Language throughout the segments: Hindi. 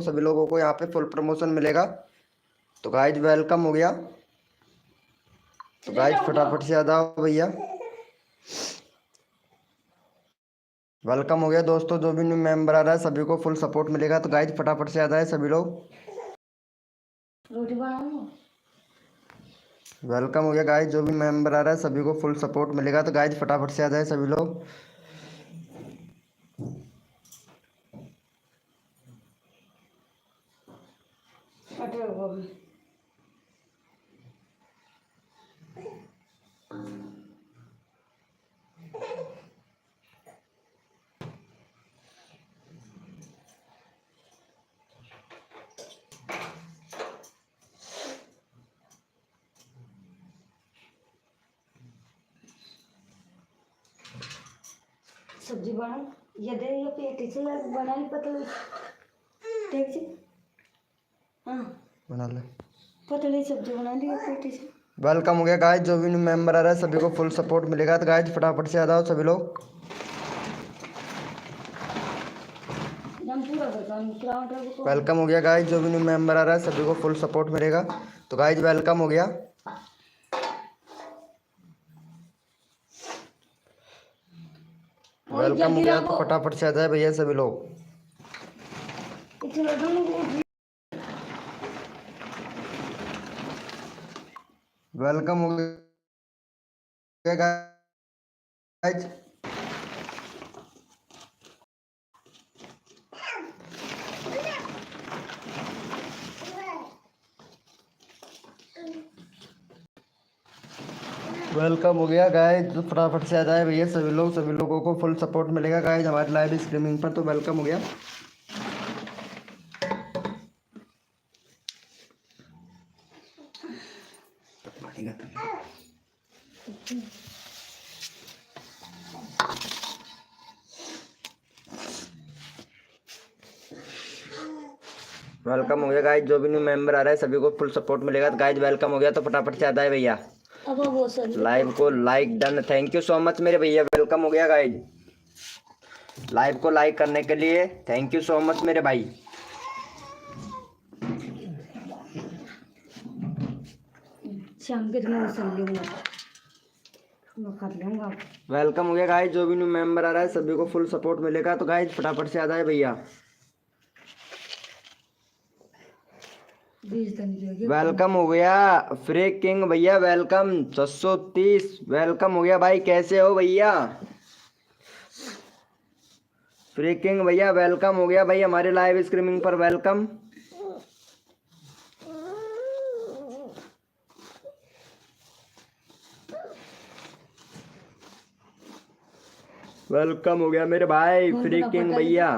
सभी लोगों को यहाँ पे फुल प्रमोशन मिलेगा। तो गाइज वेलकम हो गया। तो गाइज फटाफट से आ जाओ भैया। वेलकम हो गया दोस्तों, जो भी न्यू मेंबर आ रहा है सभी को फुल सपोर्ट मिलेगा। तो गाइज फटाफट से आ जाए सभी लोग। वेलकम हो गया गाइज, जो भी मेंबर आ रहा है सभी को फुल सपोर्ट मिलेगा। तो गाइज फटाफट से आ जाए सभी लोग। सब्जी बना ये दे ये पेटी से या बना ली पतली ठीक से। हाँ बना ले। पतली सब्जी बना ली पेटी से। वेलकम हो गया गाइज, जो भी न्यू मेंबर आ रहा है सभी को फुल सपोर्ट मिलेगा। तो गाइज फटाफट से आ जाओ सभी लोग। वेलकम हो गया गाइज, जो भी न्यू मेंबर आ रहा है सभी को फुल सपोर्ट मिलेगा। तो गाइज वेलकम हो गया। वेलकम हो गया। तो फटाफट से आ जाए भैया सभी लोग। वेलकम हो गया गाइज। वेलकम हो गया गाइज, तो फटाफट से आ जाए भैया सभी लोग। सभी लोगों को फुल सपोर्ट मिलेगा गाइज हमारे लाइव स्ट्रीमिंग पर। तो वेलकम हो गया। वेलकम हो गया गाइज, जो भी न्यू मेंबर आ रहा है सभी को फुल सपोर्ट मिलेगा। तो गाइज वेलकम हो गया। तो फटाफट से आता है भैया। लाइव को like done, thank you so much मेरे भैया। वेलकम हो गया गाइज, लाइव को लाइक करने के लिए थैंक यू सो मच मेरे भाई। शाम के वेलकम हो गया गाइज, जो भी न्यू मेंबर आ रहा है सभी को फुल सपोर्ट मिलेगा। तो गाइज फटाफट से आ जाए भैया। वेलकम हो गया फ्री किंग भैया, वेलकम 630। वेलकम हो गया भाई, कैसे हो भैया? फ्री किंग भैया वेलकम हो गया भाई हमारे लाइव स्ट्रीमिंग पर। वेलकम। वेलकम हो गया मेरे भाई फ्री किंग भैया।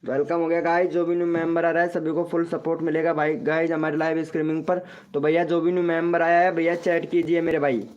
वेलकम हो गया गाइज, जो भी न्यू मेंबर आ रहा है सभी को फुल सपोर्ट मिलेगा भाई गाइज हमारे लाइव स्ट्रीमिंग पर। तो भैया जो भी न्यू मेंबर आया है भैया चैट कीजिए मेरे भाई।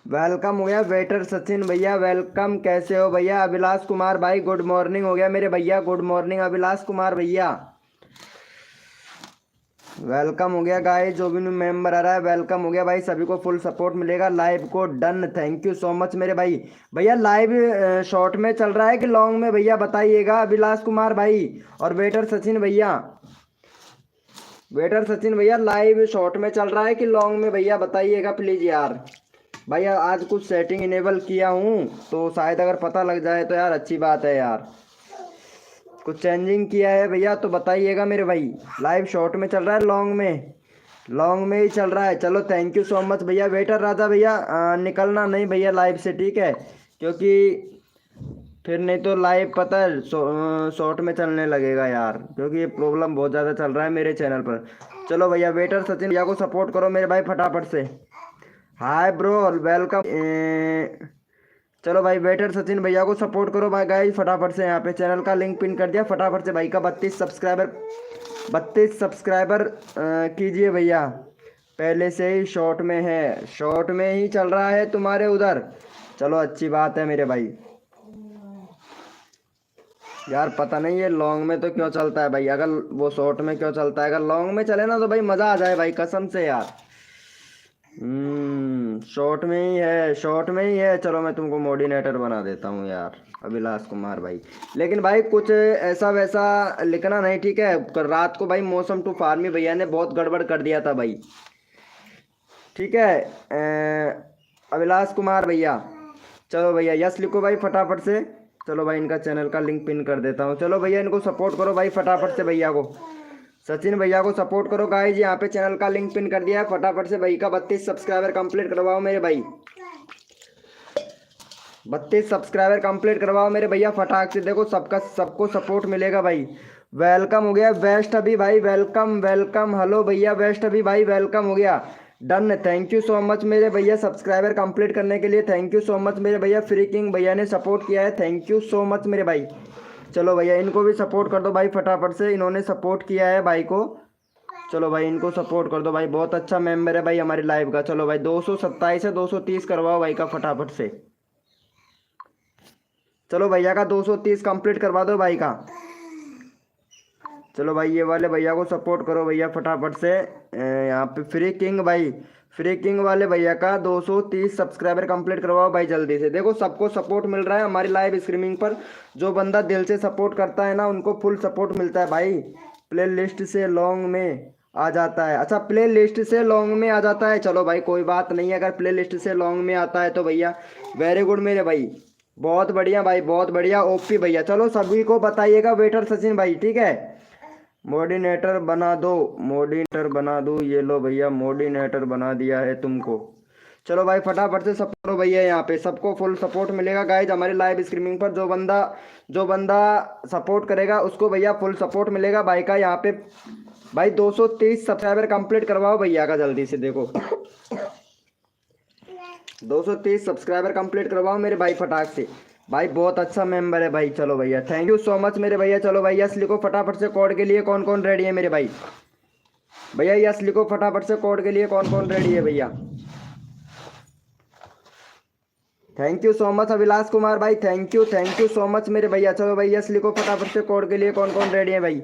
वेलकम हो गया वेटर सचिन भैया, वेलकम। कैसे हो भैया? अभिलाष कुमार भाई गुड मॉर्निंग हो गया मेरे भैया। गुड मॉर्निंग अभिलाष कुमार भैया। वेलकम हो गया गाइस, जो भी न्यू मेंबर आ रहा है वेलकम हो गया भाई। सभी को फुल सपोर्ट मिलेगा। लाइव को done, thank you so much मेरे भाई। भैया लाइव शॉर्ट में चल रहा है कि लॉन्ग में भैया बताइएगा। अभिलाष कुमार भाई और वेटर सचिन भैया, वेटर सचिन भैया लाइव शॉर्ट में चल रहा है कि लॉन्ग में भैया बताइएगा प्लीज यार। भैया आज कुछ सेटिंग इनेबल किया हूँ तो शायद अगर पता लग जाए तो यार अच्छी बात है यार। कुछ चेंजिंग किया है भैया तो बताइएगा मेरे भाई। लाइव शॉर्ट में चल रहा है लॉन्ग में? लॉन्ग में ही चल रहा है। चलो थैंक यू सो मच भैया। वेटर राजा भैया निकलना नहीं भैया लाइव से, ठीक है? क्योंकि फिर नहीं तो लाइव पता है शॉर्ट में चलने लगेगा यार, क्योंकि ये प्रॉब्लम बहुत ज़्यादा चल रहा है मेरे चैनल पर। चलो भैया वेटर सचिन भैया को सपोर्ट करो मेरे भाई फटाफट से। Hi bro welcome. चलो भाई वेटर सचिन भैया को सपोर्ट करो भाई गाइस फटाफट से। यहाँ पे चैनल का लिंक पिन कर दिया, फटाफट से भाई का 32 सब्सक्राइबर कीजिए भैया। पहले से ही शॉर्ट में है, शॉर्ट में ही चल रहा है तुम्हारे उधर। चलो अच्छी बात है मेरे भाई। यार पता नहीं ये लॉन्ग में तो क्यों चलता है भाई, अगर वो शॉर्ट में क्यों चलता है। अगर लॉन्ग में चले ना तो भाई मजा आ जाए भाई कसम से यार। शॉर्ट में ही है, शॉर्ट में ही है। चलो मैं तुमको मोडिनेटर बना देता हूँ यार, अभिलाष कुमार भाई। लेकिन भाई कुछ ऐसा वैसा लिखना नहीं, ठीक है। रात को भाई मौसम टू फार्मी भैया ने बहुत गड़बड़ कर दिया था भाई, ठीक है। अभिलाष कुमार भैया, चलो भैया यस लिखो भाई फटाफट से। चलो भाई इनका चैनल का लिंक पिन कर देता हूँ। चलो भैया इनको सपोर्ट करो भाई फटाफट से भैया को, सचिन भैया को सपोर्ट करो गाइस। यहाँ पे चैनल का लिंक पिन कर दिया है, फटाफट से भाई का 32 सब्सक्राइबर कंप्लीट करवाओ मेरे भाई। 32 सब्सक्राइबर कंप्लीट करवाओ मेरे भैया फटाक से। देखो सबका सबको सपोर्ट मिलेगा भाई। वेलकम हो गया वेस्ट अभी भाई, वेलकम वेलकम। हेलो भैया वेस्ट अभी भाई, वेलकम हो गया, done. Thank you so much मेरे भैया सब्सक्राइबर कंप्लीट करने के लिए। थैंक यू सो मच मेरे भैया। फ्री किंग भैया ने सपोर्ट किया है, थैंक यू सो मच मेरे भाई। चलो भैया इनको भी सपोर्ट कर दो भाई फटाफट से, इन्होंने सपोर्ट किया है भाई को। चलो भाई इनको सपोर्ट कर दो भाई, बहुत अच्छा मेंबर है भाई हमारी लाइव का। चलो भाई 227 है, 230 करवाओ भाई का फटाफट से। चलो भैया का 230 कंप्लीट करवा दो भाई का। चलो भाई ये वाले भैया को सपोर्ट करो भैया फटाफट से। यहाँ पे फ्री किंग भाई, फ्री किंग वाले भैया का 230 सब्सक्राइबर कंप्लीट करवाओ भाई जल्दी से। देखो सबको सपोर्ट मिल रहा है हमारी लाइव स्ट्रीमिंग पर। जो बंदा दिल से सपोर्ट करता है ना उनको फुल सपोर्ट मिलता है भाई। प्ले लिस्ट से लॉन्ग में आ जाता है, अच्छा प्ले लिस्ट से लॉन्ग में आ जाता है। चलो भाई कोई बात नहीं है, अगर प्ले लिस्ट से लॉन्ग में आता है तो भैया वेरी गुड मेरे भाई, बहुत बढ़िया भाई, बहुत बढ़िया ओपी भैया। चलो सभी को बताइएगा वेटर सचिन भाई, ठीक है। मोडिनेटर बना दो, मोडिनेटर बना दो, ये लो भैया मोडिनेटर बना दिया है तुमको। चलो भाई फटाफट से सपोर्ट करो भैया, यहाँ पे सबको फुल सपोर्ट मिलेगा गाइज हमारी लाइव स्ट्रीमिंग पर। जो बंदा सपोर्ट करेगा उसको भैया फुल सपोर्ट मिलेगा भाई का। यहाँ पे भाई 230 सब्सक्राइबर कंप्लीट करवाओ भैया का जल्दी से। देखो 230 सब्सक्राइबर कंप्लीट करवाओ मेरे भाई फटाक से, भाई बहुत अच्छा मेंबर है भाई। चलो भैया थैंक यू सो मच मेरे भैया। चलो भाई यस लिखो फटाफट से, कोड के लिए कौन कौन रेडी है मेरे भाई। भैया यस लिखो फटाफट से, कोड के लिए कौन कौन रेडी है भैया। Thank you so much Abhilash Kumar भाई, थैंक यू सो मच मेरे भैया। चलो भाई यस लिखो फटाफट से, कोड के लिए कौन कौन रेडी है भाई।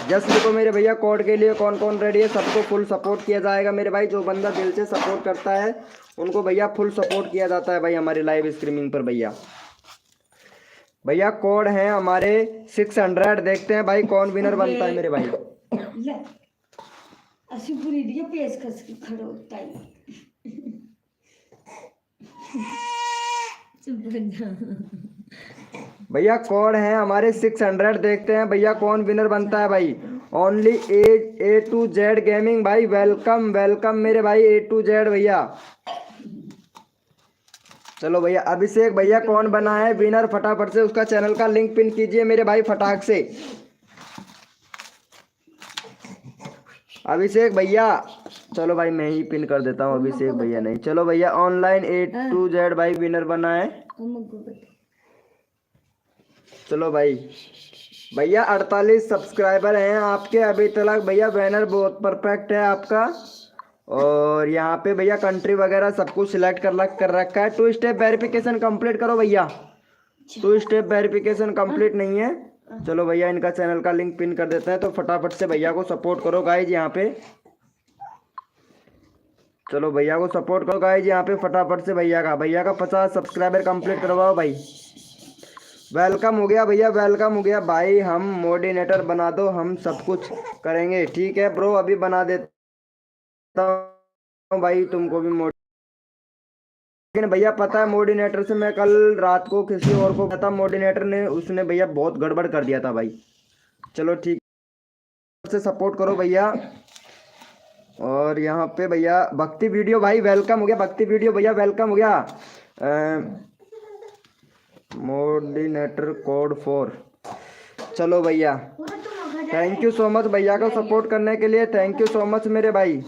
यस लिखो मेरे भैया, कोड के लिए कौन कौन रेडी है। सबको फुल सपोर्ट किया जाएगा मेरे भाई। जो बंदा दिल से सपोर्ट करता है उनको भैया फुल सपोर्ट किया जाता है भाई हमारी लाइव स्ट्रीमिंग पर भैया। भैया कोड है हमारे 600, देखते हैं भाई कौन विनर बनता है मेरे भाई। असी पूरी दिया पेशकश की खड़ोता है। भैया कोड है हमारे 600, देखते हैं भैया कौन विनर बनता है भाई। Only A to Z gaming भाई, वेलकम वेलकम मेरे भाई ए टू जेड भैया। चलो भैया अभिषेक भैया कौन बना है विनर, फटाफट से उसका चैनल का लिंक पिन कीजिए मेरे भाई फटाक से। अभिषेक भैया, चलो भाई मैं ही पिन कर देता हूँ, अभिषेक भैया नहीं। चलो भैया ऑनलाइन ए टू जेड भाई विनर बना है। चलो भाई भैया 48 सब्सक्राइबर हैं आपके अभी तक भैया। बैनर बहुत परफेक्ट है आपका। और यहाँ पे भैया कंट्री वगैरह सब कुछ सिलेक्ट कर रखा है। 2 स्टेप वेरिफिकेशन कंप्लीट करो भैया। 2 स्टेप वेरिफिकेशन कंप्लीट नहीं है। चलो भैया इनका चैनल का लिंक पिन कर देते हैं, तो फटाफट से भैया को सपोर्ट करो गाइज यहाँ पे। चलो भैया को सपोर्ट करो गाइज यहाँ पे फटाफट से। भैया का 50 सब्सक्राइबर कंप्लीट करवाओ भाई। वेलकम हो गया भैया, वेलकम हो गया भाई। हम मोडिनेटर बना दो, हम सब कुछ करेंगे, ठीक है ब्रो अभी बना देता हूँ भाई तुमको भी लेकिन भैया पता है मोडिनेटर से मैं कल रात को किसी और को पता, मोडिनेटर ने उसने भैया बहुत गड़बड़ कर दिया था भाई। चलो ठीक से सपोर्ट करो भैया। और यहाँ पे भैया भक्ति वीडियो भाई वेलकम हो गया, भक्ति वीडियो भैया वेलकम हो गया। मोडिनेटर कोड 4। चलो भैया थैंक यू सो मच भैया को सपोर्ट करने के लिए, थैंक यू सो मच मेरे भाई।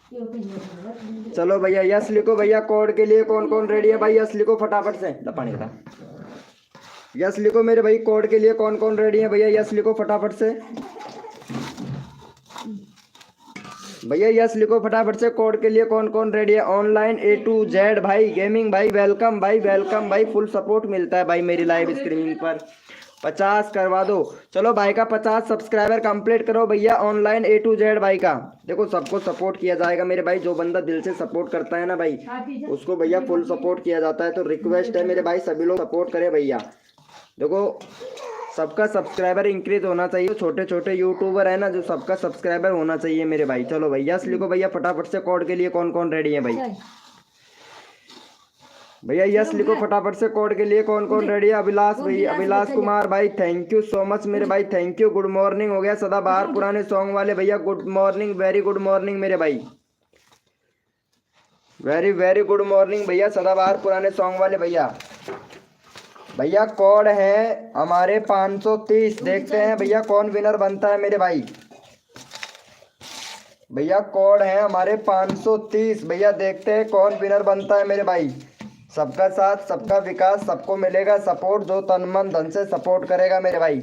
ये ओपन चलो भैया यस लिखो भैया। कोड के लिए कौन कौन रेडी है भाई? यस लिखो फटाफट से। ला पानी का। यस लिखो मेरे भाई। कोड के लिए कौन कौन रेडी है भैया? यस लिखो फटाफट से भैया। यस लिखो फटाफट से। कोड के लिए कौन कौन रेडी है? ऑनलाइन A to Z भाई गेमिंग भाई वेलकम भाई वेलकम भाई। फुल सपोर्ट मिलता है भाई मेरी लाइव स्ट्रीमिंग पर। 50 करवा दो। चलो भाई का 50 सब्सक्राइबर कंप्लीट करो भैया। ऑनलाइन A to Z भाई का। देखो सबको सपोर्ट किया जाएगा मेरे भाई। जो बंदा दिल से सपोर्ट करता है ना भाई उसको भैया फुल सपोर्ट किया जाता है। तो रिक्वेस्ट है मेरे भाई सभी लोग सपोर्ट करें भैया। देखो सबका सब्सक्राइबर इंक्रीज होना चाहिए। छोटे छोटे यूट्यूबर है ना जो सबका सब्सक्राइबर होना चाहिए मेरे भाई। चलो भैया यस लिखो भैया फटाफट से। कोड के लिए कौन कौन रेडी है भाई? भैया यस लिखो फटाफट से। कोड के लिए कौन कौन रेडी है? अभिलाष भैया, अभिलाष कुमार भाई थैंक यू सो मच मेरे भाई। Thank you. गुड मॉर्निंग हो गया सदाबहार पुराने सॉन्ग वाले भैया। Good morning very good morning मेरे भाई। वेरी वेरी गुड मॉर्निंग भैया सदाबहार पुराने सॉन्ग वाले भैया। भैया कोड है हमारे 530। देखते हैं भैया कौन विनर बनता है मेरे भाई। भैया कोड है हमारे 530। भैया देखते हैं कौन विनर बनता है मेरे भाई। सबका साथ सबका विकास सबको मिलेगा सपोर्ट। जो तन मन धन से सपोर्ट करेगा मेरे भाई।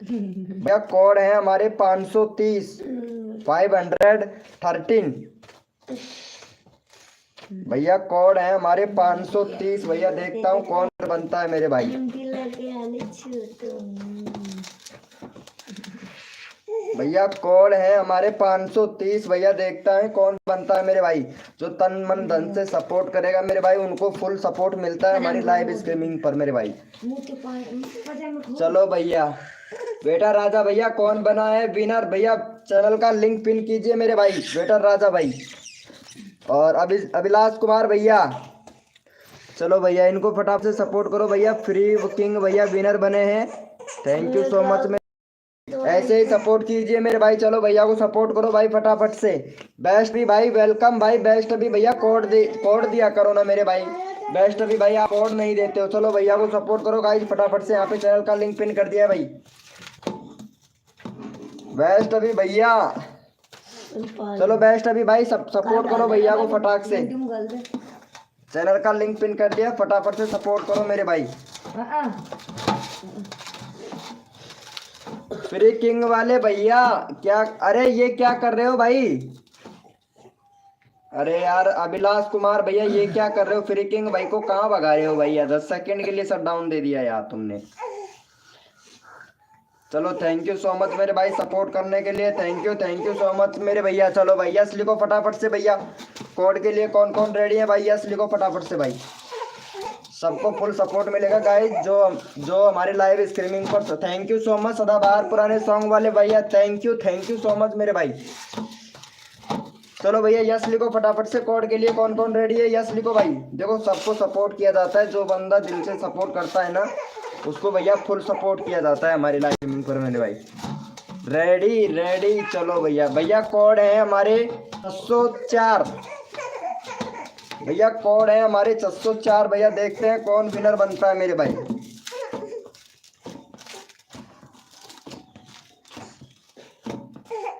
भैया कोड है हमारे 530 513। भैया कोड है हमारे 530। भैया देखता हूँ कौन बनता है मेरे भाई। भैया कोड है हमारे 530। भैया देखता है कौन बनता है मेरे भाई। जो तन मन धन से सपोर्ट करेगा मेरे भाई उनको फुल सपोर्ट मिलता है हमारी लाइव स्ट्रीमिंग पर मेरे भाई। चलो भैया बेटा राजा भैया कौन बना है विनर? भैया चैनल का लिंक पिन कीजिए मेरे भाई बेटा राजा भाई और अभिलाष कुमार भैया। चलो भैया इनको फटाफट से सपोर्ट करो भैया। फ्री किंग भैया विनर बने हैं। Thank you so much. ऐसे ही सपोर्ट कीजिए मेरे भाई। चलो भैया को सपोर्ट करो भाई फटाफट से। बेस्ट भी भाई वेलकम भाई। बेस्ट भी भैया कोड दिया करो ना मेरे भाई। बेस्ट भी भाई आप कोड नहीं देते हो। चलो भैया को सपोर्ट करो गाइस फटाफट से। यहाँ पे चैनल का लिंक पिन कर दिया है भाई। बेस्ट भी भैया। चलो बेस्ट अभी भाई सब सपोर्ट करो भैया को फटाक से। चैनल का लिंक पिन कर दिया फटाफट से सपोर्ट करो मेरे भाई। फ्री किंग वाले भैया क्या? अरे ये क्या कर रहे हो भाई? अरे यार अभिलाष कुमार भैया ये क्या कर रहे हो? फ्री किंग भाई को कहाँ भगा रहे हो भैया? 10 सेकंड के लिए शट डाउन दे दिया यार तुमने। चलो थैंक यू सो मच मेरे भाई सपोर्ट करने के लिए। थैंक यू सो मच मेरे भैया। चलो भाई यस लिखो फटाफट से भैया। कोड के लिए कौन कौन रेडी है भाई? यस लिखो फटाफट से भाई। सबको फुल सपोर्ट मिलेगा गाइस जो हमारे लाइव स्ट्रीमिंग पर। थैंक यू सो मच सदाबहार पुराने सॉन्ग वाले भैया। थैंक यू सो मच मेरे भाई। चलो भैया यस लिखो फटाफट से। कोड के लिए कौन कौन रेडी है? यस लिखो भाई। देखो सबको सपोर्ट किया जाता है। जो बंदा दिल से सपोर्ट करता है ना उसको भैया फुल सपोर्ट किया जाता है हमारी लाइव स्ट्रीमिंग पर मेरे भाई। रेडी। चलो भैया। भैया कोड है हमारे 604। भैया कोड है हमारे 604। भैया देखते हैं कौन विनर बनता है मेरे भाई।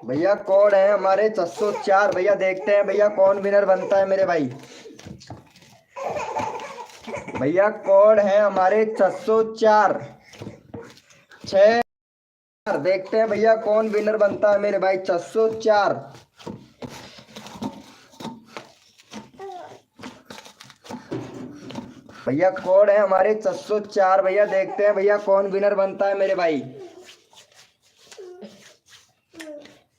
भैया कोड है हमारे 604। भैया देखते हैं भैया कौन विनर बनता है मेरे भाई। भैया कोड है हमारे 604 6। देखते हैं भैया कौन विनर बनता है मेरे भाई। 604। भैया कोड है हमारे 604। भैया देखते हैं भैया कौन विनर बनता है मेरे भाई।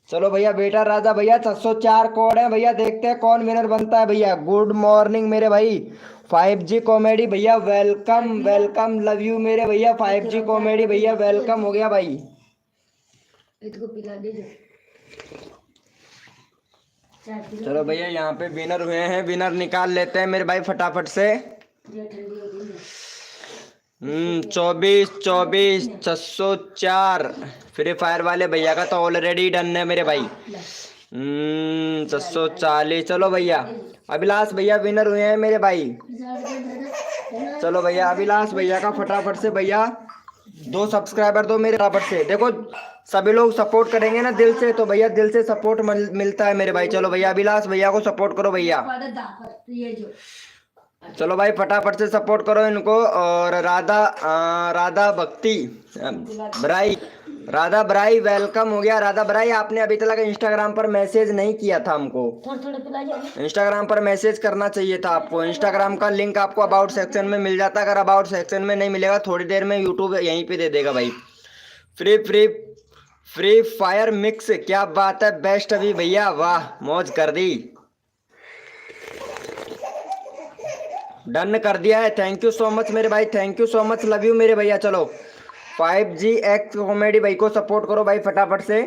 चलो भैया बेटा राजा भैया 604 कोड है भैया। देखते हैं कौन विनर बनता है भैया। गुड मॉर्निंग मेरे भाई। 5G कॉमेडी भैया वेलकम लव यू मेरे भैया। 5G कॉमेडी भैया वेलकम हो गया भाई। चलो भैया यहाँ पे विनर हुए हैं। विनर निकाल लेते हैं मेरे भाई फटाफट से। 24 604 फ्री फायर वाले भैया का तो ऑलरेडी डन है मेरे भाई। 640। चलो भैया अभिलाष भैया विनर हुए हैं मेरे भाई। चलो भैया अभिलाष भैया का फटाफट से भैया 2 सब्सक्राइबर दो मेरे फटाफट से। देखो सभी लोग सपोर्ट करेंगे ना दिल से, तो भैया दिल से सपोर्ट मिलता है मेरे भाई। चलो भैया अभिलाष भैया को सपोर्ट करो भैया। ये जो चलो भाई फटाफट से सपोर्ट करो इनको। और राधा भक्ति ब्राई, राधा ब्राई वेलकम हो गया। राधा ब्राई आपने अभी तक इंस्टाग्राम पर मैसेज नहीं किया था हमको, थोड़ा थोड़ा पिला जाए। इंस्टाग्राम पर मैसेज करना चाहिए था आपको। इंस्टाग्राम का लिंक आपको अबाउट सेक्शन में मिल जाता है, अगर अबाउट सेक्शन में नहीं मिलेगा थोड़ी देर में यूट्यूब यहीं पे दे देगा भाई। Free free free fire mix, क्या बात है बेस्ट अभी भैया, वाह मौज कर दी। डन कर दिया है, थैंक यू सो मच मेरे भाई, thank you so much, love you मेरे भैया। चलो 5GX कॉमेडी भाई को सपोर्ट करो भाई फटाफट से।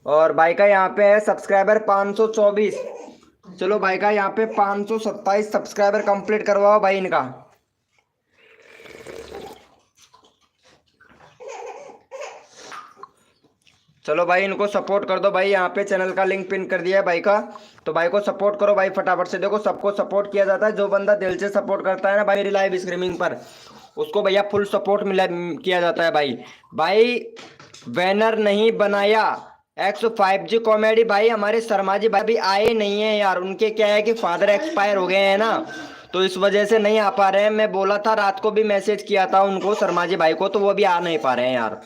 और भाई का यहाँ पे है सब्सक्राइबर 524। चलो भाई का यहाँ पे 527 सब्सक्राइबर कंप्लीट करवाओ भाई इनका। चलो भाई इनको सपोर्ट कर दो भाई, यहाँ पे चैनल का लिंक पिन कर दिया है भाई का, तो भाई को सपोर्ट करो भाई फटाफट से। देखो सबको सपोर्ट किया जाता है, जो बंदा दिल से सपोर्ट करता है ना भाई मेरी लाइव स्ट्रीमिंग पर, उसको भैया फुल सपोर्ट मिला किया जाता है भाई। भाई बैनर नहीं बनाया 105G कॉमेडी भाई, हमारे शर्मा जी भाई भी आए नहीं है यार, उनके क्या है कि फादर एक्सपायर हो गए हैं ना, तो इस वजह से नहीं आ पा रहे हैं। मैं बोला था रात को भी मैसेज किया था उनको शर्मा जी भाई को, तो वो भी आ नहीं पा रहे हैं यार।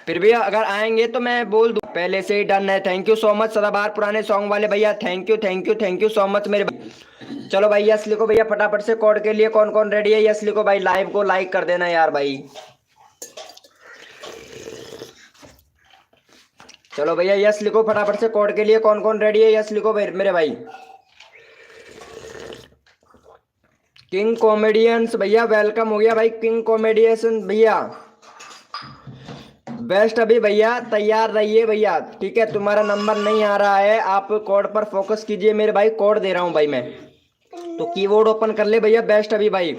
फिर भी अगर आएंगे तो मैं बोल दूं, पहले से ही डन है। थैंक यू सो मच सदाबहार पुराने सॉन्ग वाले भैया, thank you thank you thank you so much मेरे भाई। चलो भाई यस लिखो भैया फटाफट से, कोड के लिए कौन कौन रेडी है यस लिखो भाई, लाइव को लाइक कर देना यार भाई। चलो भैया यस लिखो फटाफट से, कोड के लिए कौन कौन रेडी है यस लिखो भाई मेरे भाई। किंग कॉमेडियंस भैया वेलकम हो गया भाई, किंग कॉमेडियंस भैया बेस्ट अभी भैया, तैयार रहिए भैया, ठीक है। तुम्हारा नंबर नहीं आ रहा है, आप कोड पर फोकस कीजिए मेरे भाई, कोड दे रहा हूं भाई मैं, तो कीबोर्ड ओपन कर ले भैया बेस्ट अभी भाई।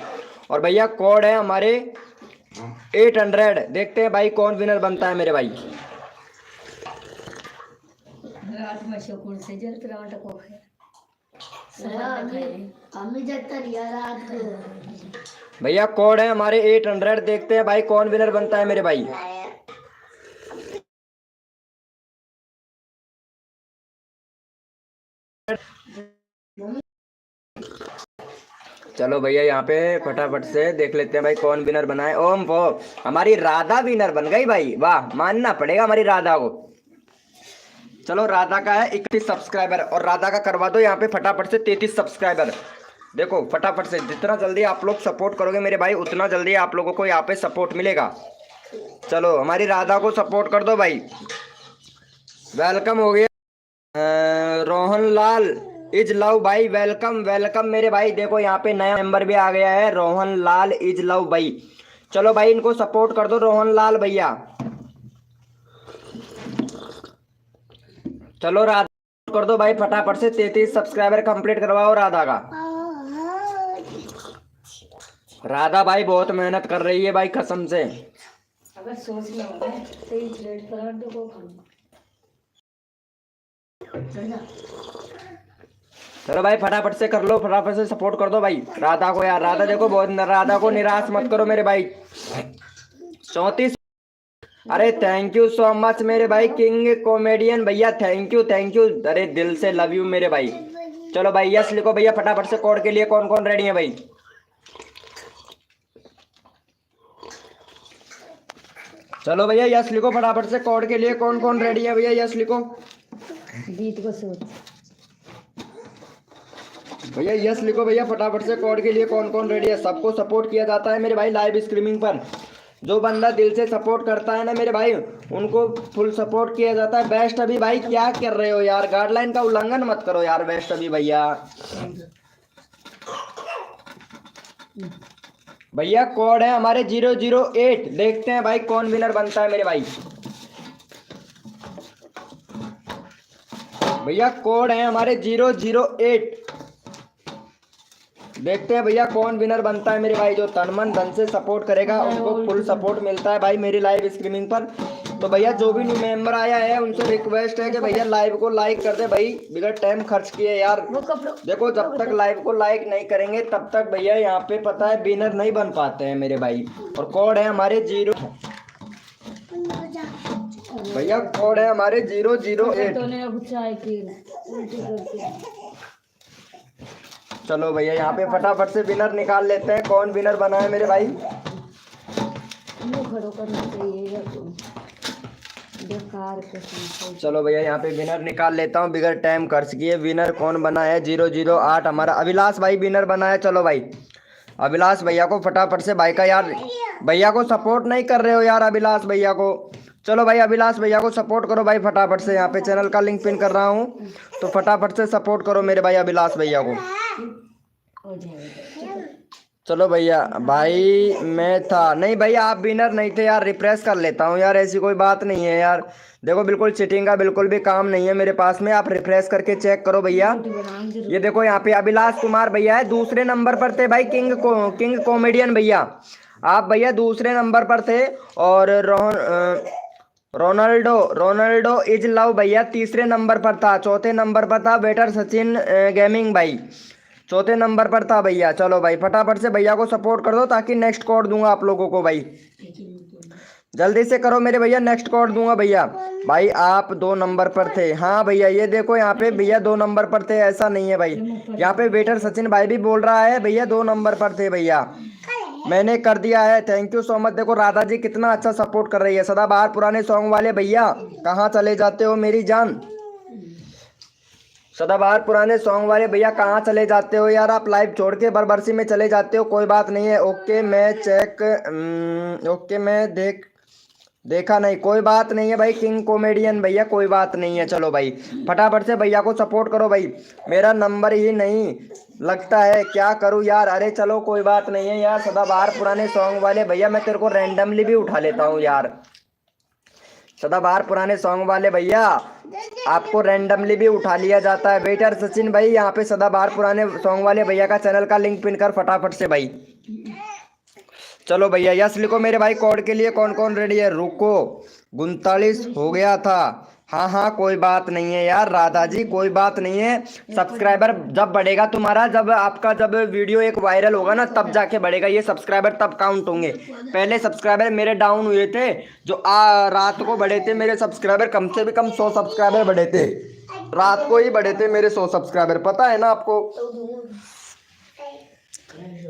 और भैया कोड है हमारे 800, देखते हैं भाई कौन विनर बनता है मेरे भाई। भैया कोड है हमारे 800, देखते हैं भाई कौन विनर बनता है मेरे भाई। चलो भैया यहाँ पे फटाफट से देख लेते हैं भाई कौन विनर बना है। ओम वो हमारी राधा विनर बन गई भाई, वाह मानना पड़ेगा हमारी राधा को। चलो राधा का है 31 सब्सक्राइबर, और राधा का करवा दो यहाँ पे फटाफट से 33 सब्सक्राइबर। देखो फटाफट से, जितना जल्दी आप लोग सपोर्ट करोगे मेरे भाई उतना जल्दी आप लोगों को यहाँ पे सपोर्ट मिलेगा। चलो हमारी राधा को सपोर्ट कर दो भाई। वेलकम हो गया रोहन लाल इज लव भाई, वेलकम वेलकम मेरे भाई। देखो यहाँ पे नया मेंबर भी आ गया है, रोहन लाल इज लव भाई। चलो भाई इनको सपोर्ट कर दो रोहन लाल भैया। चलो राधा कर दो भाई फटाफट से, 33 सब्सक्राइबर कंप्लीट करवाओ राधा का। राधा भाई बहुत मेहनत कर रही है भाई कसम से। अगर सोच लो तो इस रेड कलर को चलो भाई फटाफट से कर लो, फटाफट से सपोर्ट कर दो भाई राधा को यार। राधा देखो बहुत, राधा को निराश मत करो मेरे भाई। 34, अरे थैंक यू सो मच मेरे भाई किंग कॉमेडियन भैया, थैंक यू अरे दिल से लव यू मेरे भाई। चलो भाई यस लिखो भैया फटाफट से, कोड के लिए कौन कौन रेडी है भाई। चलो भैया यस लिखो फटाफट से, कोड के लिए कौन कौन रेडी है भैया यस लिखो। बीत को सोच भैया यस लिखो भैया फटाफट से, कोड के लिए कौन कौन रेडी है। सबको सपोर्ट किया जाता है मेरे भाई लाइव स्ट्रीमिंग पर, जो बंदा दिल से सपोर्ट करता है ना मेरे भाई उनको फुल सपोर्ट किया जाता है। बेस्ट अभी भाई क्या कर रहे हो यार, गाइडलाइन का उल्लंघन मत करो यार बेस्ट अभी भैया। भैया कोड है हमारे 008, देखते हैं भाई कौन विनर बनता है मेरे भाई। भैया कोड है हमारे 008, देखते हैं भैया कौन विनर बनता है मेरे भाई। जो तन मन धन से सपोर्ट करेगा उनको फुल सपोर्ट मिलता है भाई मेरी लाइव स्ट्रीमिंग पर। तो भैया जो भी न्यू मेंबर आया है उनसे रिक्वेस्ट है कि भैया लाइव को लाइक कर दे भाई, बिगड़ टाइम खर्च किए यार। देखो जब तक लाइव को लाइक नहीं करेंगे तब तक भैया यहाँ पे पता है विनर नहीं बन पाते हैं मेरे भाई। और कोड है हमारे 0, भैया कोड है हमारे 008। तो ने अब चाय की उल्टी करके। चलो भैया यहाँ पे फटाफट से विनर निकाल लेते हैं। कौन विनर बना है मेरे भाई? मुंह खड़ो करना चाहिए या तो बेकार कसम। चलो भैया यहाँ पे विनर निकाल लेता हूँ बिगर टाइम खर्च किए। विनर कौन बना है? 008 हमारा अभिलाष भाई विनर बना है। चलो भाई अभिलाष भैया को फटाफट से भाई का यार, भैया को सपोर्ट नहीं कर रहे हो यार अभिलाष भैया को। चलो भाई अभिलाष भैया को सपोर्ट करो भाई फटाफट से। यहाँ पे चैनल का लिंक पिन कर रहा हूँ, तो फटाफट से सपोर्ट करो मेरे भाई अभिलाष भैया को। हो जाएगा। चलो भैया भाई मैं था नहीं भैया, आप विनर नहीं थे यार। रिफ्रेश कर लेता हूँ यार, ऐसी कोई बात नहीं है यार। देखो बिल्कुल चीटिंग का बिल्कुल भी काम नहीं है मेरे पास में। आप रिफ्रेश करके चेक करो भैया। ये देखो यहाँ पे अभिलाष कुमार भैया है, दूसरे नंबर पर थे भाई किंग कॉमेडियन भैया। आप भैया दूसरे नंबर पर थे। और रोनाल्डो इज लव भैया तीसरे नंबर पर था। चौथे नंबर पर था वेटर सचिन गेमिंग भाई, चौथे नंबर पर था भैया। चलो भाई फटाफट से भैया को सपोर्ट कर दो ताकि नेक्स्ट कोड दूंगा आप लोगों को भाई। जल्दी से करो मेरे भैया, नेक्स्ट कोड दूंगा भैया। भाई आप 2 नंबर पर थे। हाँ भैया ये देखो यहाँ पे भैया 2 नंबर पर थे, ऐसा नहीं है भाई। यहाँ पे वेटर सचिन भाई भी बोल रहा है भैया 2 नंबर पर थे भैया। मैंने कर दिया है, थैंक यू सो मच। देखो राधा जी कितना अच्छा सपोर्ट कर रही है। सदाबहार पुराने सॉन्ग वाले भैया कहाँ चले जाते हो मेरी जान? सदाबहार पुराने सॉन्ग वाले भैया कहाँ चले जाते हो यार? आप लाइव छोड़ के बरबरसी में चले जाते हो। कोई बात नहीं है, ओके मैं ओके मैं देखा नहीं, कोई बात नहीं है भाई किंग कॉमेडियन भैया, कोई बात नहीं है। चलो भाई फटाफट से भैया को सपोर्ट करो भाई। मेरा नंबर ही नहीं लगता है, क्या करूँ यार? अरे चलो कोई बात नहीं है यार। सदाबहार पुराने सॉन्ग वाले भैया मैं तेरे को रैंडमली भी उठा लेता हूँ यार। सदाबहार पुराने सॉन्ग वाले भैया आपको रैंडमली भी उठा लिया जाता है। वेटर सचिन भाई यहाँ पे सदाबहार पुराने सॉन्ग वाले भैया का चैनल का लिंक पिन कर फटाफट से भाई। चलो भैया यस लिखो मेरे भाई। कोड के लिए कौन कौन रेडी है? रुको 39 हो गया था। हाँ हाँ कोई बात नहीं है यार राधा जी, कोई बात नहीं है। सब्सक्राइबर जब बढ़ेगा तुम्हारा, जब आपका जब वीडियो एक वायरल होगा ना तब जाके बढ़ेगा ये सब्सक्राइबर, तब काउंट होंगे। पहले सब्सक्राइबर मेरे डाउन हुए थे, जो रात को बढ़े थे मेरे सब्सक्राइबर। कम से भी कम 100 सब्सक्राइबर बढ़े थे, रात को ही बढ़े थे मेरे 100 सब्सक्राइबर, पता है ना आपको।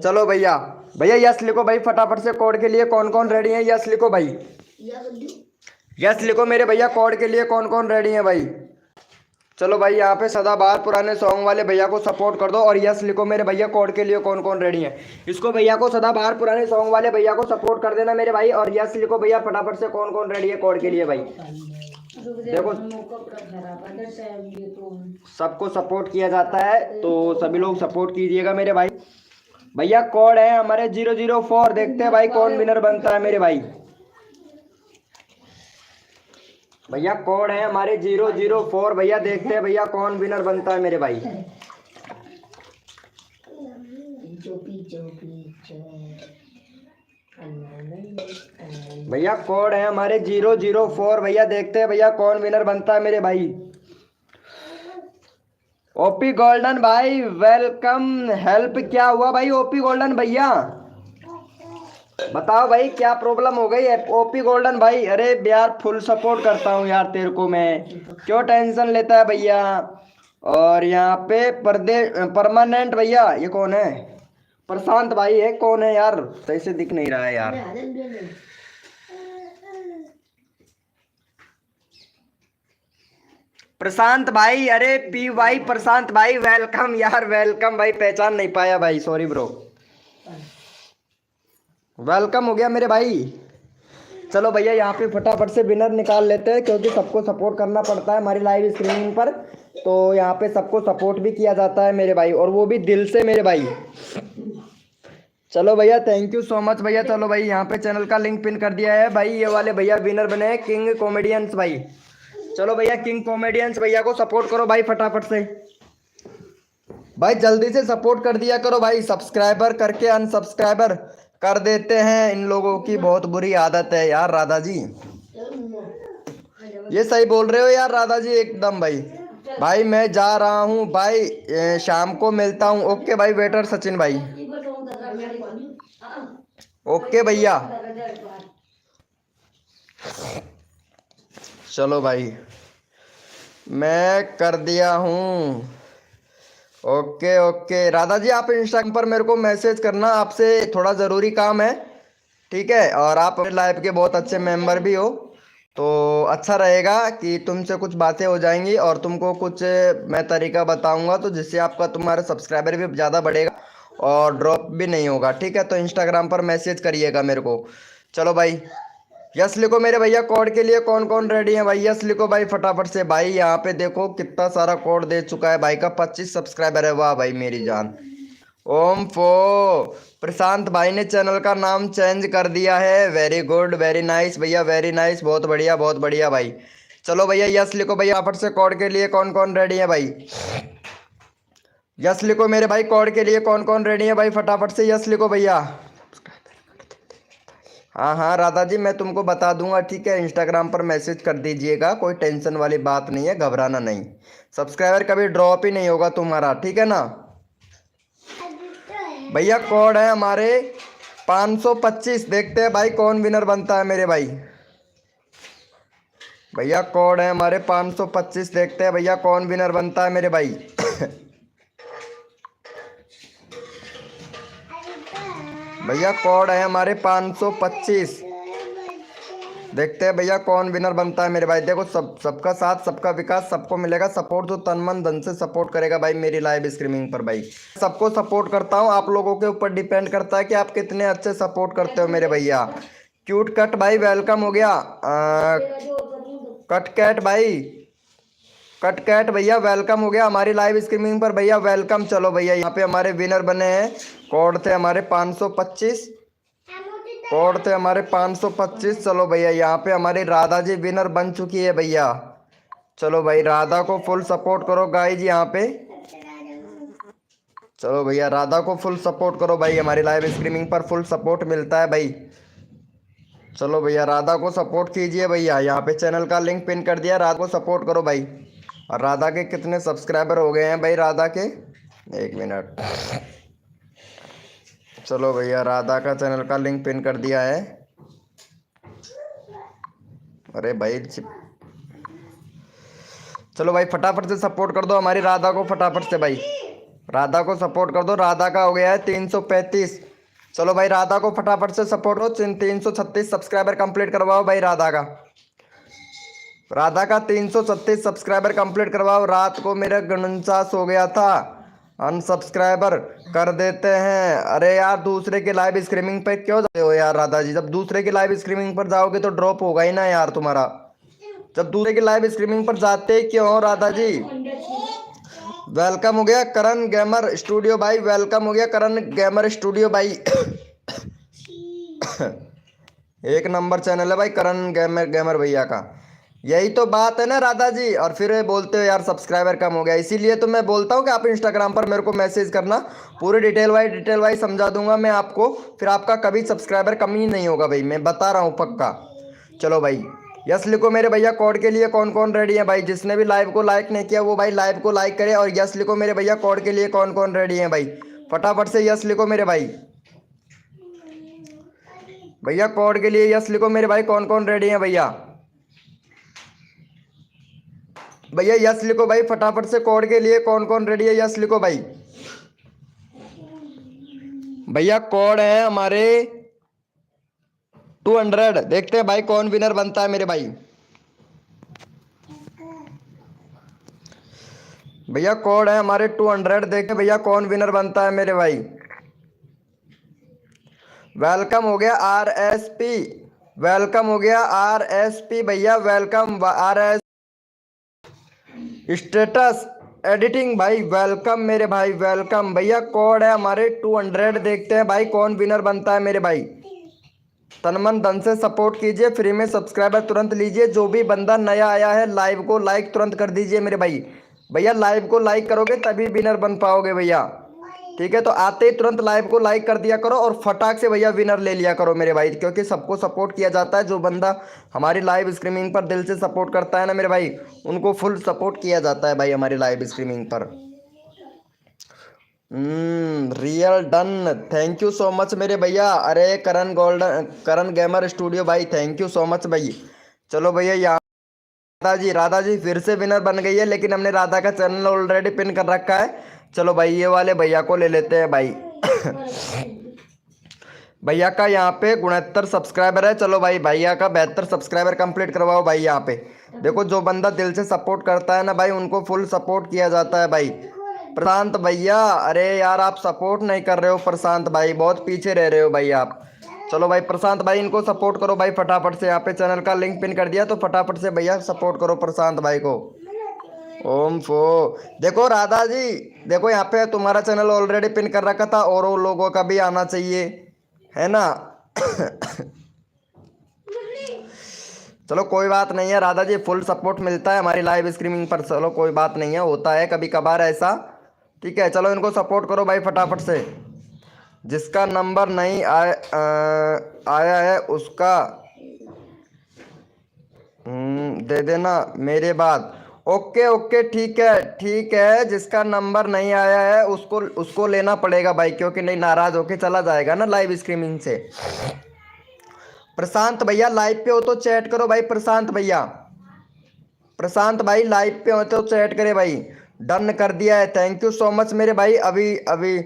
चलो भैया भैया यस लिखो भाई फटाफट से। कोड के लिए कौन कौन रेडी है? यस लिखो भाई, यस लिखो मेरे भैया। कोड के लिए कौन कौन रेडी है भाई? चलो भाई यहाँ पे सदाबहार पुराने सॉन्ग वाले भैया को सपोर्ट कर दो और यस लिखो मेरे भैया। कोड के लिए कौन कौन रेडी है? इसको भैया को सदाबहार पुराने सॉन्ग वाले भैया को सपोर्ट कर देना मेरे भाई, और यस लिखो भैया फटाफट से। कौन कौन रेडी है कोड के लिए भाई? देखो सबको सपोर्ट किया जाता है, तो सभी लोग सपोर्ट कीजिएगा मेरे भाई। भैया कोड है हमारे 004। देखते हैं भाई कौन विनर बनता है मेरे भाई। भैया कोड है हमारे 004 भैया, देखते हैं भैया कौन विनर बनता है मेरे भाई। भैया कोड है हमारे 004 भैया, देखते हैं भैया कौन विनर बनता है मेरे भाई। ओपी गोल्डन भाई वेलकम। हेल्प क्या हुआ भाई ओपी गोल्डन भैया? बताओ भाई क्या प्रॉब्लम हो गई? ओपी गोल्डन भाई अरे यार फुल सपोर्ट करता हूँ यार तेरे को मैं, क्यों टेंशन लेता है भैया। और यहाँ पे परमानेंट भैया ये कौन है? प्रशांत भाई है, कौन है यार? सही से दिख नहीं रहा है यार। प्रशांत भाई, अरे पी भाई प्रशांत भाई वेलकम यार, वेलकम भाई। पहचान नहीं पाया भाई, सॉरी ब्रो। वेलकम हो गया मेरे भाई। चलो भैया यहाँ पे फटाफट से विनर निकाल लेते हैं, क्योंकि सबको सपोर्ट करना पड़ता है हमारी लाइव स्ट्रीमिंग पर। तो यहाँ पे सबको सपोर्ट भी किया जाता है मेरे भाई, और वो भी दिल से मेरे भाई। चलो भैया थैंक यू सो मच भैया। चलो भाई यहाँ पे चैनल का लिंक पिन कर दिया है भाई। ये वाले भैया विनर बने हैं किंग कॉमेडियंस भाई। चलो भैया किंग कॉमेडियंस भैया को सपोर्ट करो भाई फटाफट से भाई, जल्दी से सपोर्ट कर दिया करो भाई। सब्सक्राइबर करके अनसब्सक्राइबर कर देते हैं, इन लोगों की बहुत बुरी आदत है यार राधा जी। ये सही बोल रहे हो यार राधा जी एकदम भाई। भाई मैं जा रहा हूँ भाई, शाम को मिलता हूँ। ओके भाई वेटर सचिन भाई, ओके भैया। चलो भाई, मैं कर दिया हूँ। ओके ओके राधा जी, आप इंस्टाग्राम पर मेरे को मैसेज करना, आपसे थोड़ा ज़रूरी काम है। ठीक है, और आप अपने लाइफ के बहुत अच्छे मेंबर भी हो, तो अच्छा रहेगा कि तुमसे कुछ बातें हो जाएंगी और तुमको कुछ मैं तरीका बताऊंगा, तो जिससे आपका तुम्हारा सब्सक्राइबर भी ज़्यादा बढ़ेगा और ड्रॉप भी नहीं होगा। ठीक है, तो इंस्टाग्राम पर मैसेज करिएगा मेरे को। चलो भाई, यस लिखो मेरे भैया, कोड के लिए कौन कौन रेडी है भाई? यस लिखो भाई फटाफट से। भाई यहाँ पे देखो कितना सारा कोड दे चुका है भाई का, 25 सब्सक्राइबर है। वाह भाई मेरी जान। ओम फो प्रशांत भाई ने चैनल का नाम चेंज कर दिया है। वेरी गुड, वेरी नाइस भैया, वेरी नाइस, बहुत बढ़िया बहुत बढ़िया भाई। चलो भैया यस लिखो भैया फटाफट से, कोड के लिए कौन कौन रेडी है भाई? यस लिखो मेरे भाई, कोड के लिए कौन कौन रेडी है भाई? फटाफट से यस लिखो भैया। हाँ हाँ राधा जी, मैं तुमको बता दूंगा। ठीक है, इंस्टाग्राम पर मैसेज कर दीजिएगा, कोई टेंशन वाली बात नहीं है, घबराना नहीं। सब्सक्राइबर कभी ड्रॉप ही नहीं होगा तुम्हारा, ठीक है ना भैया? कोड है हमारे 525। देखते हैं भाई कौन विनर बनता है मेरे भाई। भैया कोड है हमारे 525, देखते हैं भैया कौन विनर बनता है मेरे भाई। भैया कोड है हमारे 525, देखते हैं भैया कौन विनर बनता है मेरे भाई। देखो सबका साथ सबका विकास, सबको मिलेगा सपोर्ट, जो तन मन धन से सपोर्ट करेगा भाई मेरी लाइव स्ट्रीमिंग पर भाई। सबको सपोर्ट करता हूँ, आप लोगों के ऊपर डिपेंड करता है कि आप कितने अच्छे सपोर्ट करते हो मेरे भैया। क्यूट कट भाई वेलकम हो गया। कट कैट भाई, कट कैट भैया वेलकम हो गया हमारी लाइव स्ट्रीमिंग पर भैया, वेलकम। चलो भैया यहाँ पे हमारे विनर बने हैं, कोड थे हमारे 525, कोड थे हमारे 525। चलो भैया यहाँ पे हमारी राधा जी विनर बन चुकी है भैया। चलो भाई राधा को फुल सपोर्ट करो गाइज यहाँ पे। चलो भैया राधा को फुल सपोर्ट करो भाई, हमारी लाइव स्ट्रीमिंग पर फुल सपोर्ट मिलता है भाई। चलो भैया राधा को सपोर्ट कीजिए भैया, यहाँ पे चैनल का लिंक पिन कर दिया, राधा को सपोर्ट करो भाई। और राधा के कितने सब्सक्राइबर हो गए हैं भाई राधा के? एक मिनट। चलो भैया राधा का चैनल का लिंक पिन कर दिया है। अरे भाई चलो भाई फटाफट से सपोर्ट कर दो हमारी राधा को, फटाफट से भाई राधा को सपोर्ट कर दो। राधा का हो गया है 335। चलो भाई राधा को फटाफट से सपोर्ट हो, 336 सब्सक्राइबर कंप्लीट करवाओ भाई राधा का। राधा का 336 सब्सक्राइबर कंप्लीट करवाओ। रात को मेरा 49 हो गया था, अनसब्सक्राइबर कर देते हैं। अरे यार दूसरे के लाइव स्ट्रीमिंग पे क्यों जाते हो यार राधा जी? जब दूसरे के लाइव स्ट्रीमिंग पर जाओगे तो ड्रॉप होगा ही ना यार तुम्हारा। जब दूसरे के लाइव स्ट्रीमिंग पर जाते क्यों हो राधा जी? वेलकम हो गया करण गेमर स्टूडियो भाई, वेलकम हो गया करण गेमर स्टूडियो भाई। एक नंबर चैनल है भाई करण गेमर भैया का। यही तो बात है ना राधा जी, और फिर बोलते हो यार सब्सक्राइबर कम हो गया। इसीलिए तो मैं बोलता हूँ कि आप इंस्टाग्राम पर मेरे को मैसेज करना, पूरी डिटेल वाइज समझा दूंगा मैं आपको, फिर आपका कभी सब्सक्राइबर कम ही नहीं होगा भाई, मैं बता रहा हूँ पक्का। चलो भाई यस लिखो मेरे भैया, कोड के लिए कौन कौन रेडी है भाई? जिसने भी लाइव को लाइक नहीं किया वो भाई लाइव को लाइक करे, और यस लिखो मेरे भैया, कोड के लिए कौन कौन रेडी है भाई? फटाफट से यस लिखो मेरे भाई। भैया कोड के लिए यस लिखो मेरे भाई, कौन कौन रेडी है भैया? भैया यस लिखो भाई फटाफट से, कोड के लिए कौन कौन रेडी है? यस लिखो भाई। भैया कोड है हमारे 200, देखते हैं भाई कौन विनर बनता है मेरे भाई। भैया कोड है हमारे 200, देखते हैं भैया कौन विनर बनता है मेरे भाई। वेलकम हो गया RSP, वेलकम हो गया RSP भैया, वेलकम RS स्टेटस एडिटिंग भाई, वेलकम मेरे भाई, वेलकम भैया। कोड है हमारे 200, देखते हैं भाई कौन विनर बनता है मेरे भाई। तन मन धन से सपोर्ट कीजिए, फ्री में सब्सक्राइबर तुरंत लीजिए। जो भी बंदा नया आया है लाइव को लाइक तुरंत कर दीजिए मेरे भाई। भैया लाइव को लाइक करोगे तभी विनर बन पाओगे भैया, ठीक है? तो आते ही तुरंत लाइव को लाइक कर दिया करो, और फटाक से भैया विनर ले लिया करो मेरे भाई, क्योंकि सबको सपोर्ट किया जाता है। जो बंदा हमारी लाइव स्ट्रीमिंग पर दिल से सपोर्ट करता है ना मेरे भाई, उनको फुल सपोर्ट किया जाता है भाई हमारी लाइव स्ट्रीमिंग पर। Real done, thank you so much मेरे भैया। अरे करण गेमर स्टूडियो भाई, थैंक यू सो मच भाई। चलो भैया यहाँ राधा जी फिर से विनर बन गई है, लेकिन हमने राधा का चैनल ऑलरेडी पिन कर रखा है। चलो भाई ये वाले भैया को ले लेते हैं भाई। भैया का यहाँ पे 69 सब्सक्राइबर है। चलो भाई भैया का 72 सब्सक्राइबर कंप्लीट करवाओ भाई। यहाँ पे देखो जो बंदा दिल से सपोर्ट करता है ना भाई, उनको फुल सपोर्ट किया जाता है भाई। प्रशांत भैया, अरे यार आप सपोर्ट नहीं कर रहे हो प्रशांत भाई, बहुत पीछे रह रहे हो भाई आप। चलो भाई प्रशांत भाई इनको सपोर्ट करो भाई फटाफट से। यहाँ पे चैनल का लिंक पिन कर दिया, तो फटाफट से भैया सपोर्ट करो प्रशांत भाई को। ओम फो, देखो राधा जी, देखो यहाँ पे तुम्हारा चैनल ऑलरेडी पिन कर रखा था, और वो लोगों का भी आना चाहिए, है ना। चलो कोई बात नहीं है राधा जी, फुल सपोर्ट मिलता है हमारी लाइव स्ट्रीमिंग पर। चलो कोई बात नहीं है, होता है कभी कभार ऐसा, ठीक है। चलो इनको सपोर्ट करो भाई फटाफट से। जिसका नंबर नहीं आया है उसका दे देना मेरे बाद। ओके ओके ठीक है, जिसका नंबर नहीं आया है उसको लेना पड़ेगा भाई, क्योंकि नहीं नाराज होके चला जाएगा ना लाइव स्ट्रीमिंग से। प्रशांत भैया लाइव पे हो तो चैट करो भाई। प्रशांत भैया, प्रशांत भाई लाइव पे हो तो चैट करे भाई। डन कर दिया है, थैंक यू सो मच मेरे भाई। अभी अभी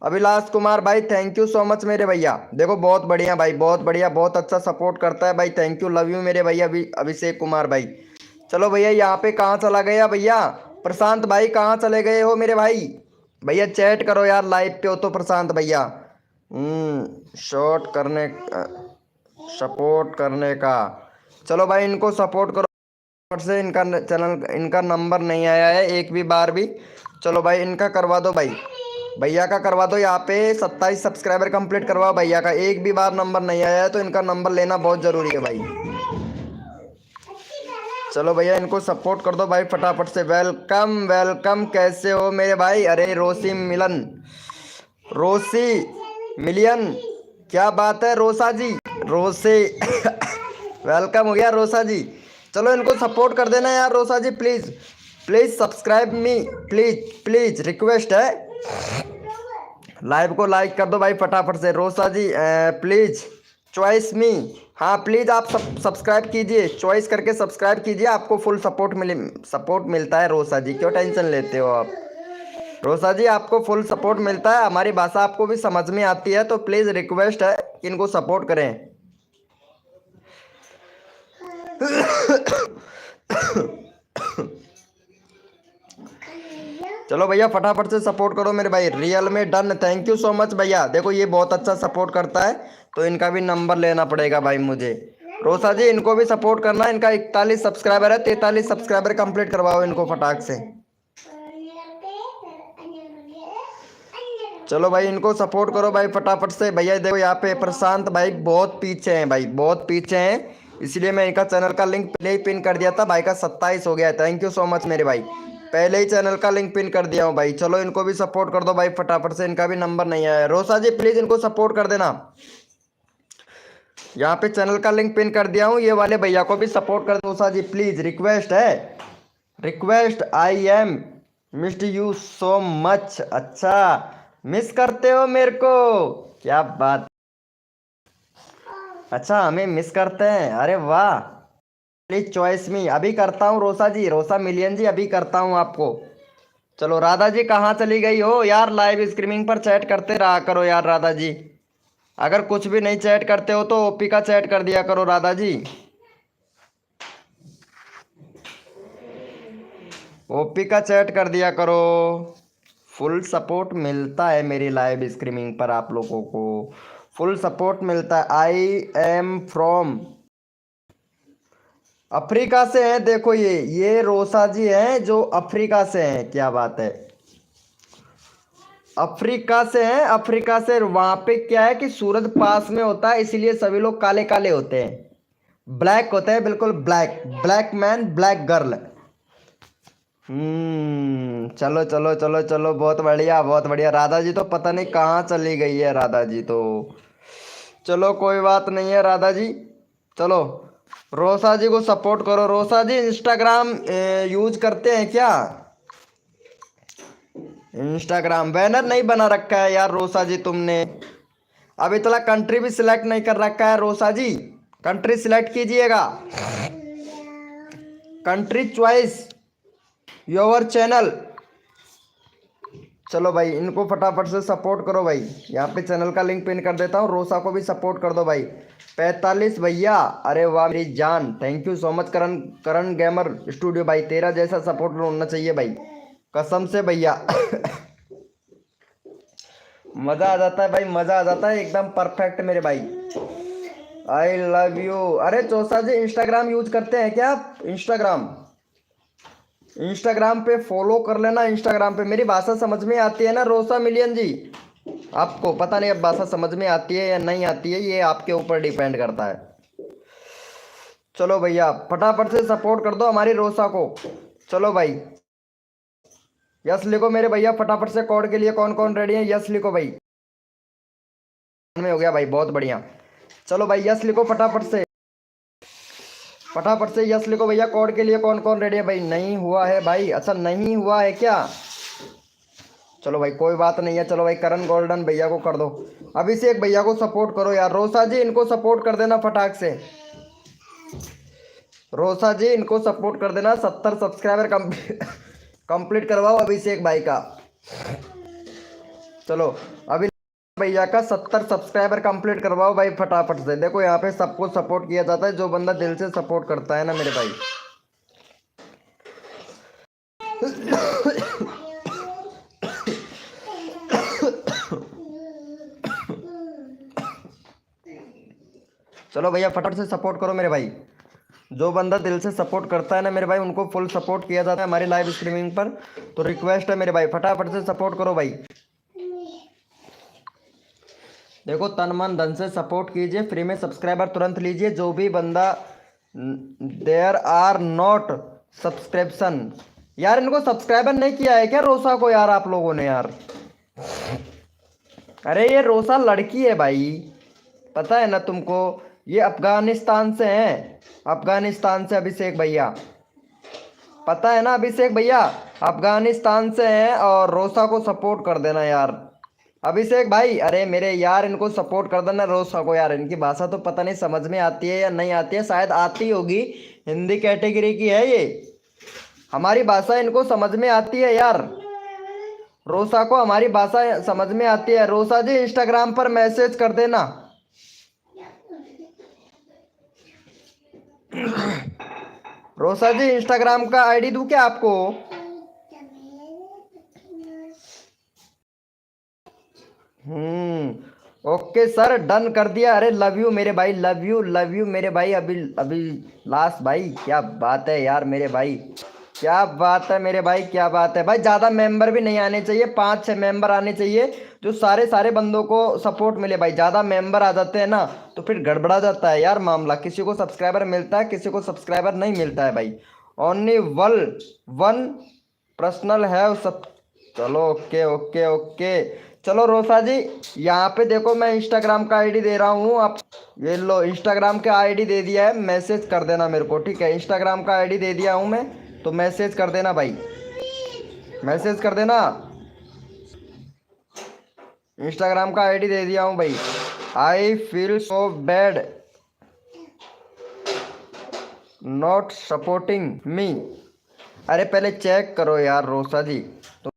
अभिलाष कुमार भाई, थैंक यू सो मच मेरे भैया। देखो बहुत बढ़िया भाई, बहुत बढ़िया, बहुत अच्छा सपोर्ट करता है भाई, थैंक यू, लव यू मेरे भैया। अभिषेक कुमार भाई। चलो भैया यहाँ पे कहाँ चला गया भैया प्रशांत भाई, कहाँ चले गए हो मेरे भाई? भैया चैट करो यार, लाइव पे हो तो प्रशांत भैया। शॉर्ट करने सपोर्ट करने का। चलो भाई इनको सपोर्ट करो से। इनका चैनल, इनका नंबर नहीं आया है एक भी बार भी। चलो भाई इनका करवा दो भाई, भैया का करवा दो। यहाँ पे 27 सब्सक्राइबर कंप्लीट करवाओ भैया का। एक भी बार नंबर नहीं आया है तो इनका नंबर लेना बहुत ज़रूरी है भाई। चलो भैया इनको सपोर्ट कर दो भाई फटाफट से। वेलकम वेलकम, कैसे हो मेरे भाई? अरे रोसी मिलियन, क्या बात है रोसा जी, रोसे। वेलकम हो गया रोसा जी। चलो इनको सपोर्ट कर देना यार Rosa ji, please please subscribe me, please request है। लाइव को लाइक कर दो भाई फटाफट से। रोसा जी प्लीज़ चॉइस मी, हाँ प्लीज़ आप सब्सक्राइब कीजिए, चॉइस करके सब्सक्राइब कीजिए, आपको फुल सपोर्ट मिलता है। रोसा जी क्यों टेंशन लेते हो आप? रोसा जी आपको फुल सपोर्ट मिलता है, हमारी भाषा आपको भी समझ में आती है, तो प्लीज़ रिक्वेस्ट है कि इनको सपोर्ट करें। चलो भैया फटाफट से सपोर्ट करो मेरे भाई। रियल में done, thank you so much भैया। देखो ये बहुत अच्छा सपोर्ट करता है, तो इनका भी नंबर लेना पड़ेगा भाई मुझे। रोसा जी इनको भी सपोर्ट करना, इनका 41 सब्सक्राइबर है, 43 सब्सक्राइबर कंप्लीट करवाओ इनको फटाक से। चलो भाई इनको सपोर्ट करो भाई फटाफट से। भैया देखो यहाँ पे प्रशांत भाई बहुत पीछे हैं भाई, बहुत पीछे हैं, इसलिए मैं इनका चैनल का लिंक पहले ही पिन कर दिया था। भाई का 27 हो गया है, थैंक यू सो मच मेरे भाई, पहले ही चैनल का लिंक पिन कर दिया हूँ भाई। चलो इनको भी सपोर्ट कर दो भाई फटाफट से, इनका भी नंबर नहीं आया। रोसा जी प्लीज़ इनको सपोर्ट कर देना। यहाँ पे चैनल का लिंक पिन कर दिया हूँ, ये वाले भैया को भी सपोर्ट कर दो रोसा जी प्लीज़, रिक्वेस्ट है, request. I am missed you so much. अच्छा मिस करते हो मेरे को, क्या बात, अच्छा हमें मिस करते हैं, अरे वाह। प्लीज चॉइस मी, अभी करता हूँ रोसा जी, रोसा मिलियन जी अभी करता हूँ आपको। चलो राधा जी कहाँ चली गई हो यार? लाइव स्ट्रीमिंग पर चैट करते रहा करो यार राधा जी, अगर कुछ भी नहीं चैट करते हो तो ओपी का चैट कर दिया करो राधा जी, ओपी का चैट कर दिया करो। फुल सपोर्ट मिलता है मेरी लाइव स्ट्रीमिंग पर, आप लोगों को फुल सपोर्ट मिलता है। आई एम फ्रॉम अफ्रीका से हैं। देखो ये रोसा जी हैं जो अफ्रीका से हैं, क्या बात है, अफ्रीका से हैं। अफ्रीका से, वहां पे क्या है कि सूरज पास में होता है, इसीलिए सभी लोग काले काले होते हैं, ब्लैक होते हैं, बिल्कुल black, black man black girl. चलो चलो चलो चलो, बहुत बढ़िया बहुत बढ़िया। राधा जी तो पता नहीं कहाँ चली गई है राधा जी तो, चलो कोई बात नहीं है राधा जी। चलो रोसा जी को सपोर्ट करो। रोसा जी इंस्टाग्राम यूज करते हैं क्या? इंस्टाग्राम बैनर नहीं बना रखा है यार रोसा जी तुमने, अभी तक कंट्री भी सिलेक्ट नहीं कर रखा है रोसा जी, कंट्री सिलेक्ट कीजिएगा। Country choice your channel. चलो भाई इनको फटाफट से सपोर्ट करो भाई। यहाँ पे चैनल का लिंक पिन कर देता हूँ। रोसा को भी सपोर्ट कर दो भाई। 45 भैया, अरे वाह मेरी जान, thank you so much. Karan Karan gamer studio भाई, तेरा जैसा सपोर्ट होना चाहिए भाई, कसम से भैया। मज़ा आ जाता है भाई, मज़ा आ जाता है एकदम परफेक्ट मेरे भाई। I love you. अरे चौसा जी इंस्टाग्राम यूज करते हैं क्या आप? इंस्टाग्राम पे फॉलो कर लेना। इंस्टाग्राम पे मेरी भाषा समझ में आती है ना रोसा मिलियन जी? आपको पता नहीं अब भाषा समझ में आती है या नहीं आती है, ये आपके ऊपर डिपेंड करता है। चलो भैया फटाफट से सपोर्ट कर दो हमारी रोसा को। चलो भाई यस लिखो मेरे भैया फटाफट से। कोड के लिए कौन कौन रेडी है? यस लिखो भाई। में हो गया भाई, बहुत बढ़िया। चलो भाई यस लिखो फटाफट से, फटाफट से यस लिखो भैया। कोड के लिए कौन कौन रेडी है भाई? नहीं हुआ है भाई? अच्छा नहीं हुआ है क्या? चलो भाई कोई बात नहीं है। चलो भाई करण गोल्डन भैया को कर दो। अभिषेक भैया को सपोर्ट करो यार। रोसा जी इनको सपोर्ट कर देना फटाक से। रोसा जी इनको सपोर्ट कर देना। 70 सब्सक्राइबर कंप्लीट करवाओ अभिषेक भाई का। चलो अभी भैया का 70 सब्सक्राइबर कंप्लीट करवाओ भाई फटाफट से। देखो यहाँ पे सबको सपोर्ट किया जाता है, जो बंदा दिल से सपोर्ट करता है ना मेरे भाई। चलो भैया फटाफट से सपोर्ट करो मेरे भाई। जो बंदा दिल से सपोर्ट करता है ना मेरे भाई, उनको फुल सपोर्ट किया जाता है हमारी लाइव स्ट्रीमिंग पर। तो रिक्वेस्ट है मेरे भाई फटाफट से सपोर्ट करो भाई। देखो तन मन धन से सपोर्ट कीजिए, फ्री में सब्सक्राइबर तुरंत लीजिए। जो भी बंदा देयर आर नॉट सब्सक्रिप्शन, यार इनको सब्सक्राइबर नहीं किया है क्या रोसा को यार आप लोगों ने यार? अरे ये रोसा लड़की है भाई, पता है ना तुमको? ये अफगानिस्तान से है, अफगानिस्तान से अभिषेक भैया, पता है ना अभिषेक भैया? अफगानिस्तान से हैं। और रोसा को सपोर्ट कर देना यार अभिषेक भाई। अरे मेरे यार इनको सपोर्ट कर देना रोसा को यार। इनकी भाषा तो पता नहीं समझ में आती है या नहीं आती है, शायद आती होगी, हिंदी कैटेगरी की है ये। हमारी भाषा इनको समझ में आती है यार। रोसा को हमारी भाषा समझ में आती है। रोसा जी इंस्टाग्राम पर मैसेज कर देना। रोसा जी इंस्टाग्राम का आईडी दूं क्या आपको? ओके सर डन कर दिया। अरे लव यू मेरे भाई, लव यू मेरे भाई। अभी अभी लास्ट भाई, क्या बात है यार मेरे भाई, क्या बात है मेरे भाई, क्या बात है भाई। ज़्यादा मेंबर भी नहीं आने चाहिए, 5-6 मेंबर आने चाहिए, जो सारे बंदों को सपोर्ट मिले भाई। ज़्यादा मेंबर आ जाते हैं ना तो फिर गड़बड़ा जाता है यार मामला। किसी को सब्सक्राइबर मिलता है, किसी को सब्सक्राइबर नहीं मिलता है भाई। ओनली वन पर्सनल है सब। चलो ओके ओके ओके। चलो रोसा जी यहाँ पे देखो मैं इंस्टाग्राम का आईडी दे रहा हूँ, आप ये लो इंस्टाग्राम का आईडी दे दिया है। मैसेज कर देना मेरे को, ठीक है? इंस्टाग्राम का आईडी दे दिया हूँ मैं, तो मैसेज कर देना भाई, मैसेज कर देना। इंस्टाग्राम का आईडी दे दिया हूँ भाई। I feel so bad not supporting me. अरे पहले चेक करो यार रोसा जी, तो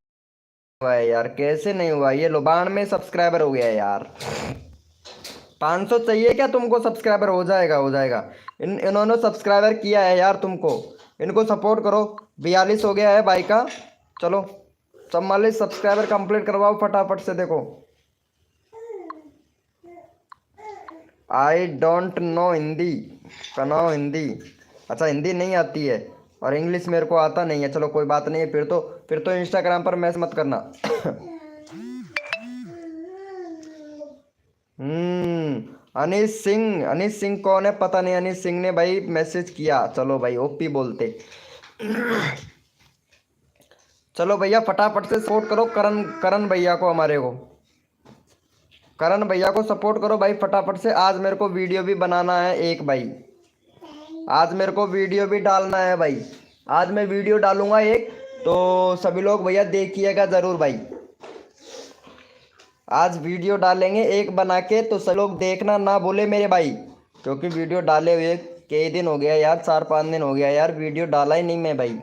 हुआ है यार, कैसे नहीं हुआ? ये लो 92 सब्सक्राइबर हो गया यार। 500 चाहिए क्या तुमको सब्सक्राइबर? हो जाएगा हो जाएगा। इन्होंने सब्सक्राइबर किया है यार तुमको, इनको सपोर्ट करो। 42 हो गया है भाई का। चलो 44 सब्सक्राइबर कंप्लीट करवाओ फटाफट से। देखो आई डोंट नो हिंदी, कनो हिंदी। अच्छा हिंदी नहीं आती है और इंग्लिश मेरे को आता नहीं है। चलो कोई बात नहीं है, फिर तो इंस्टाग्राम पर मैसेज मत करना। अनीस सिंह कौन है पता नहीं। अनीस सिंह ने भाई मैसेज किया। चलो भाई ओपी बोलते। चलो भैया फटाफट से सपोर्ट करो करण भैया को, हमारे को करण भैया को सपोर्ट करो भाई फटाफट से। आज मेरे को वीडियो भी बनाना है एक भाई, आज मेरे को वीडियो भी डालना है भाई। आज मैं वीडियो डालूंगा एक, तो सभी लोग भैया देखिएगा ज़रूर भाई। आज वीडियो डालेंगे एक बना के, तो सब लोग देखना ना भूले मेरे भाई, क्योंकि वीडियो डाले हुए कई दिन हो गया यार, 4-5 दिन हो गया यार, वीडियो डाला ही नहीं मैं भाई।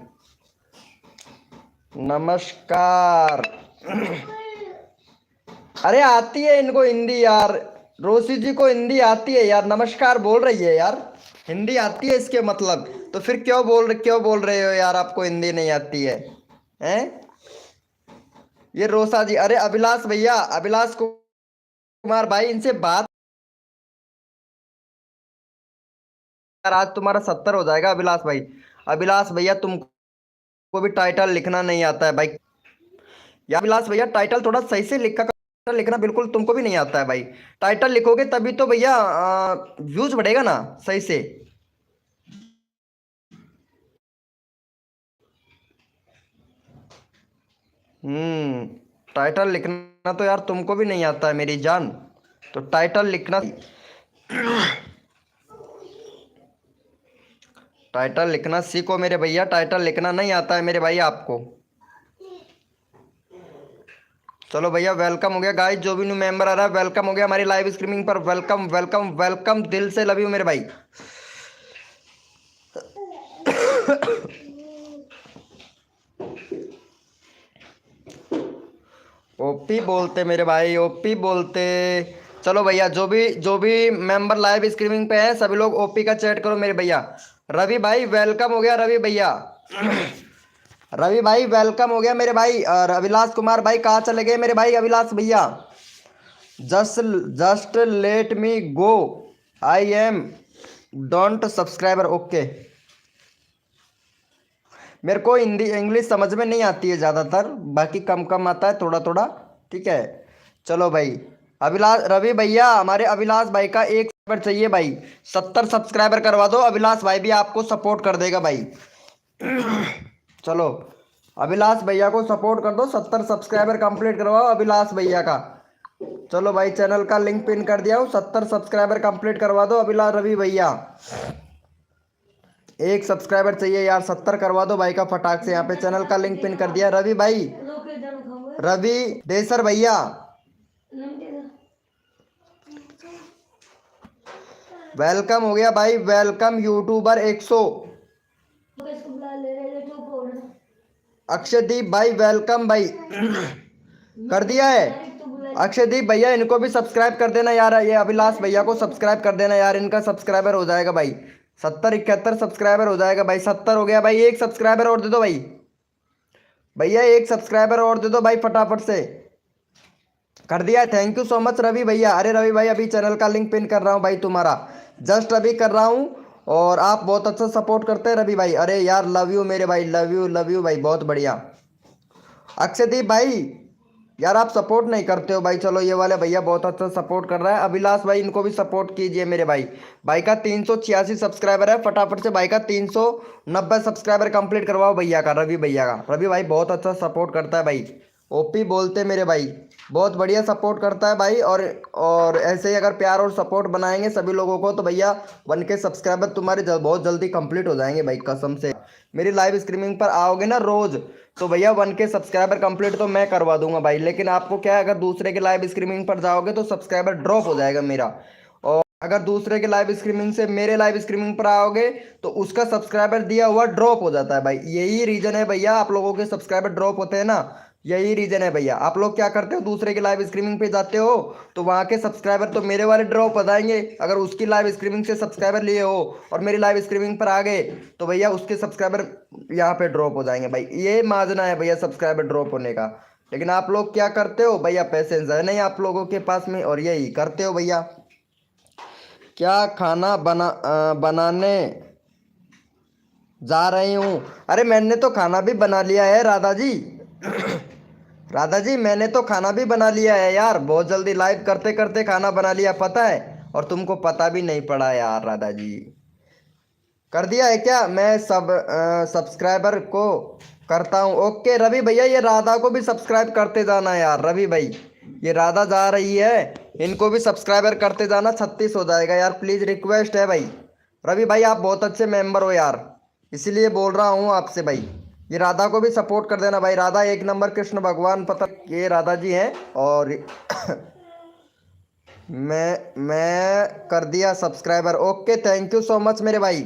नमस्कार। अरे आती है इनको हिंदी यार, रोशी जी को हिंदी आती है यार, नमस्कार बोल रही है यार, हिंदी आती है इसके मतलब। तो फिर क्यों बोल रहे हो यार आपको हिंदी नहीं आती है? हैं? ये रोसा जी, अरे अभिलाष भैया, अभिलाष कुमार भाई, इनसे बात यार, आज तुम्हारा 70 हो जाएगा अभिलाष भाई। अभिलाष भैया तुमको भी टाइटल लिखना नहीं आता है भाई। या अभिलाष भैया टाइटल थोड़ा सही से लिखना बिल्कुल तुमको भी नहीं आता है भाई। टाइटल लिखोगे तभी तो भैया व्यूज बढ़ेगा ना सही से। हम्म। टाइटल लिखना तो यार तुमको भी नहीं आता है मेरी जान, तो टाइटल लिखना, टाइटल लिखना सीखो मेरे भैया, टाइटल लिखना नहीं आता है मेरे भाई आपको। चलो भैया वेलकम हो गया गाइस, जो भी न्यू मेंबर आ रहा है वेलकम हो गया हमारी लाइव स्ट्रीमिंग पर, वेलकम वेलकम वेलकम, दिल से लव यू मेरे भाई। ओपी बोलते मेरे भाई, ओपी बोलते। चलो भैया जो भी मेंबर लाइव स्ट्रीमिंग पे है सभी लोग ओपी का चैट करो मेरे भैया। रवि भाई वेलकम हो गया रवि भैया। रवि भाई वेलकम हो गया मेरे भाई। और अभिलाष कुमार भाई कहाँ चले गए मेरे भाई अभिलाष भैया? Just just let me go, I am don't subscriber, okay. मेरे को हिंदी इंग्लिश समझ में नहीं आती है ज़्यादातर, बाकी कम कम आता है थोड़ा थोड़ा, ठीक है। चलो भाई, अभिलाष रवि भैया हमारे अभिलाष भाई का एक सब्सक्राइबर चाहिए भाई, 70 सब्सक्राइबर करवा दो, अभिलाष भाई भी आपको सपोर्ट कर देगा भाई। चलो अभिलाष भैया को सपोर्ट कर दो, 70 सब्सक्राइबर कंप्लीट करवाओ अभिलाष भैया का। चलो भाई चैनल का लिंक पिन कर दिया हूँ, 70 सब्सक्राइबर कंप्लीट करवा दो अभिलाष रवि भैया। एक सब्सक्राइबर चाहिए यार, 70 करवा दो भाई का फटाक से, यहाँ पे चैनल का लिंक पिन कर दिया रवि भाई। रवि देसर भैया वेलकम हो गया भाई, वेलकम यूट्यूबर 100। अक्षयदीप भाई वेलकम भाई। कर दिया है अक्षयदीप भैया, इनको भी सब्सक्राइब कर देना यार, ये अभिलाष भैया को सब्सक्राइब कर देना यार, इनका सब्सक्राइबर हो जाएगा भाई, 70-71 सब्सक्राइबर हो जाएगा भाई। 70 हो गया भाई, एक सब्सक्राइबर और दे दो भाई, भैया एक सब्सक्राइबर और दे दो भाई फटाफट से। कर दिया है, thank you so much Ravi भैया। अरे रवि भाई अभी चैनल का लिंक पिन कर रहा हूँ भाई तुम्हारा, जस्ट अभी कर रहा हूँ, और आप बहुत अच्छा सपोर्ट करते हैं रवि भाई। अरे यार लव यू मेरे भाई, लव यू भाई, बहुत बढ़िया। अक्षयदीप भाई यार आप सपोर्ट नहीं करते हो भाई, चलो ये वाले भैया बहुत अच्छा सपोर्ट कर रहा है, अभिलाष भाई इनको भी सपोर्ट कीजिए मेरे भाई। भाई का 386 सब्सक्राइबर है, फटाफट से भाई का 390 सब्सक्राइबर कंप्लीट करवाओ भैया का, रवि भैया का। रवि भाई बहुत अच्छा सपोर्ट करता है भाई, ओपी बोलते मेरे भाई, बहुत बढ़िया सपोर्ट करता है भाई। और ऐसे ही अगर प्यार और सपोर्ट बनाएंगे सभी लोगों को तो भैया 1K सब्सक्राइबर तुम्हारे बहुत जल्दी कंप्लीट हो जाएंगे भाई, कसम से। मेरी लाइव स्ट्रीमिंग पर आओगे ना रोज तो भैया 1K सब्सक्राइबर कंप्लीट तो मैं करवा दूंगा भाई, लेकिन आपको क्या है, अगर दूसरे के लाइव स्ट्रीमिंग पर जाओगे तो सब्सक्राइबर ड्रॉप हो जाएगा मेरा, और अगर दूसरे के लाइव स्ट्रीमिंग से मेरे लाइव स्ट्रीमिंग पर आओगे तो उसका सब्सक्राइबर दिया हुआ ड्रॉप हो जाता है भाई। यही रीजन है भैया आप लोगों के सब्सक्राइबर ड्रॉप होते हैं ना, यही रीजन है भैया। आप लोग क्या करते हो, दूसरे के लाइव स्ट्रीमिंग पे जाते हो तो वहाँ के सब्सक्राइबर तो मेरे वाले ड्रॉप हो जाएंगे, अगर उसकी लाइव स्ट्रीमिंग से सब्सक्राइबर लिए हो और मेरी लाइव स्ट्रीमिंग पर आ गए तो भैया उसके सब्सक्राइबर यहाँ पे ड्रॉप हो जाएंगे भाई, ये मानना है भैया सब्सक्राइबर ड्रॉप होने का। लेकिन आप लोग क्या करते हो भैया, पैसेंस है नहीं आप लोगों के पास में, और यही करते हो भैया। क्या खाना बनाने जा रही हूँ? अरे मैंने तो खाना भी बना लिया है राधा जी। राधा जी मैंने तो खाना भी बना लिया है यार, बहुत जल्दी लाइव करते करते खाना बना लिया पता है, और तुमको पता भी नहीं पड़ा यार राधा जी। कर दिया है क्या? मैं सब्सक्राइबर को करता हूँ, ओके रवि भैया, ये राधा को भी सब्सक्राइब करते जाना यार रवि भाई, ये राधा जा रही है इनको भी सब्सक्राइबर करते जाना, 36 हो जाएगा यार, प्लीज़ रिक्वेस्ट है भाई। रवि भाई आप बहुत अच्छे मेंबर हो यार, इसीलिए बोल रहा हूँ आपसे भाई, ये राधा को भी सपोर्ट कर देना भाई, राधा एक नंबर कृष्ण भगवान, पता ये राधा जी हैं। और मैं कर दिया subscriber. Okay, thank you so much मेरे भाई।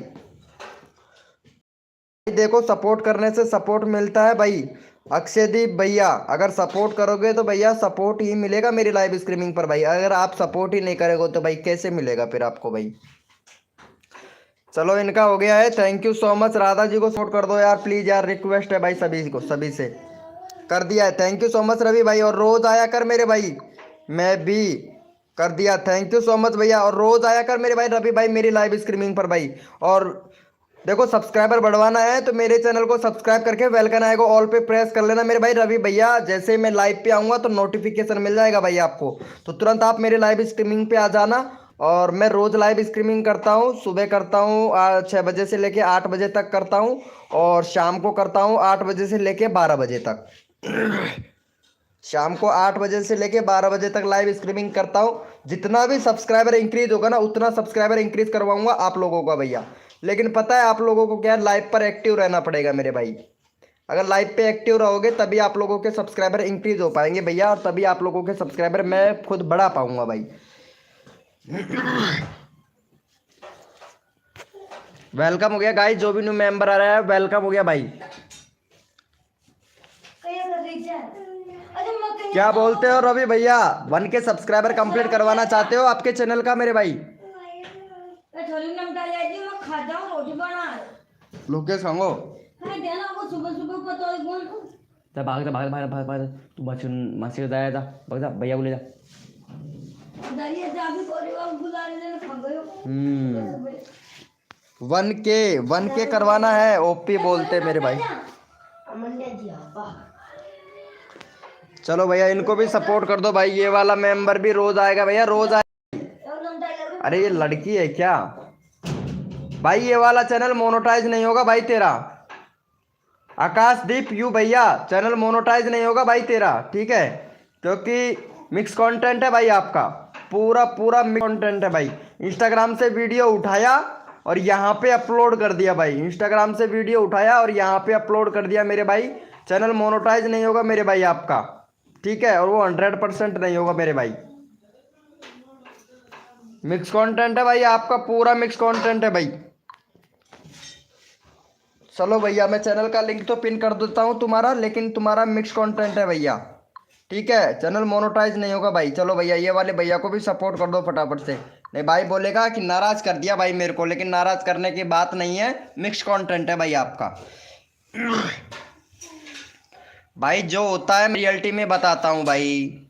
देखो, सपोर्ट करने से सपोर्ट मिलता है भाई। अक्षयदीप भैया, अगर सपोर्ट करोगे तो भैया सपोर्ट ही मिलेगा मेरी लाइव स्ट्रीमिंग पर भाई। अगर आप सपोर्ट ही नहीं करोगे तो भाई कैसे मिलेगा फिर आपको भाई। चलो, इनका हो गया है। Thank you so much. Radha ji को सपोर्ट कर दो यार प्लीज यार, रिक्वेस्ट है भाई सभी को, सभी से कर दिया है। Thank you so much Ravi भाई। और रोज आया कर मेरे भाई। मैं भी कर दिया। थैंक यू सो मच भैया। और रोज आया कर मेरे भाई रवि भाई मेरी लाइव स्ट्रीमिंग पर भाई। और देखो, सब्सक्राइबर बढ़वाना है तो मेरे चैनल को सब्सक्राइब करके बेल का आइकन ऑल पे प्रेस कर लेना मेरे भाई रवि भैया। जैसे ही मैं लाइव पे आऊंगा तो नोटिफिकेशन मिल जाएगा भाई आपको, तो तुरंत आप मेरे लाइव स्ट्रीमिंग पे आ जाना। और मैं रोज लाइव स्ट्रीमिंग करता हूँ। सुबह करता हूँ 6 बजे से लेके 8 बजे तक करता हूँ। और शाम को करता हूँ 8 बजे से लेके 12 बजे तक। शाम को 8 बजे से लेके 12 बजे तक लाइव स्ट्रीमिंग करता हूँ। जितना भी सब्सक्राइबर इंक्रीज होगा ना उतना सब्सक्राइबर इंक्रीज करवाऊंगा आप लोगों का भैया। लेकिन पता है आप लोगों को क्या, लाइव पर एक्टिव रहना पड़ेगा मेरे भाई। अगर लाइव पे एक्टिव रहोगे तभी आप लोगों के सब्सक्राइबर इंक्रीज हो पाएंगे भैया, और तभी आप लोगों के सब्सक्राइबर मैं खुद बढ़ा पाऊंगा भाई। वेलकम हो गया गाइस, जो भी न्यू मेंबर आ रहा है वेलकम हो गया भाई। क्या बोलते हो रवि भैया, 1K सब्सक्राइबर कंप्लीट करवाना चाहते हो आपके चैनल का मेरे भाई? लोकेश खाओ। जा भाग जा भाग भाग भाग भाग, तू बचन मासी को जाया जा, भाग जा भैया को ले जा। 1K करवाना है, ओपी बोलते मेरे भाई। चलो भैया, इनको भी सपोर्ट कर दो भाई। ये वाला मेंबर भी रोज आएगा भैया, रोज आएगा। अरे ये लड़की है क्या भाई? ये वाला चैनल मोनेटाइज नहीं होगा भाई तेरा। आकाशदीप यू भैया, चैनल मोनेटाइज नहीं होगा भाई तेरा, ठीक है? क्योंकि मिक्स कंटेंट है भाई आपका, पूरा पूरा मिक्स कंटेंट है भाई। इंस्टाग्राम से वीडियो उठाया और यहाँ पे अपलोड कर दिया भाई। इंस्टाग्राम से वीडियो उठाया और यहाँ पे अपलोड कर दिया मेरे भाई। चैनल मोनेटाइज नहीं होगा मेरे भाई आपका, ठीक है? और वो 100% नहीं होगा मेरे भाई। मिक्स कंटेंट है भाई आपका, पूरा मिक्स कंटेंट है भाई। चलो भैया, मैं चैनल का लिंक तो पिन कर देता हूँ तुम्हारा, लेकिन तुम्हारा मिक्स कंटेंट है भैया, ठीक है? चैनल मोनेटाइज नहीं होगा भाई। चलो भैया, ये वाले भैया को भी सपोर्ट कर दो फटाफट से। नहीं भाई बोलेगा कि नाराज कर दिया भाई मेरे को, लेकिन नाराज करने की बात नहीं है, मिक्स कंटेंट है भाई आपका। भाई जो होता है रियलिटी में बताता हूँ भाई।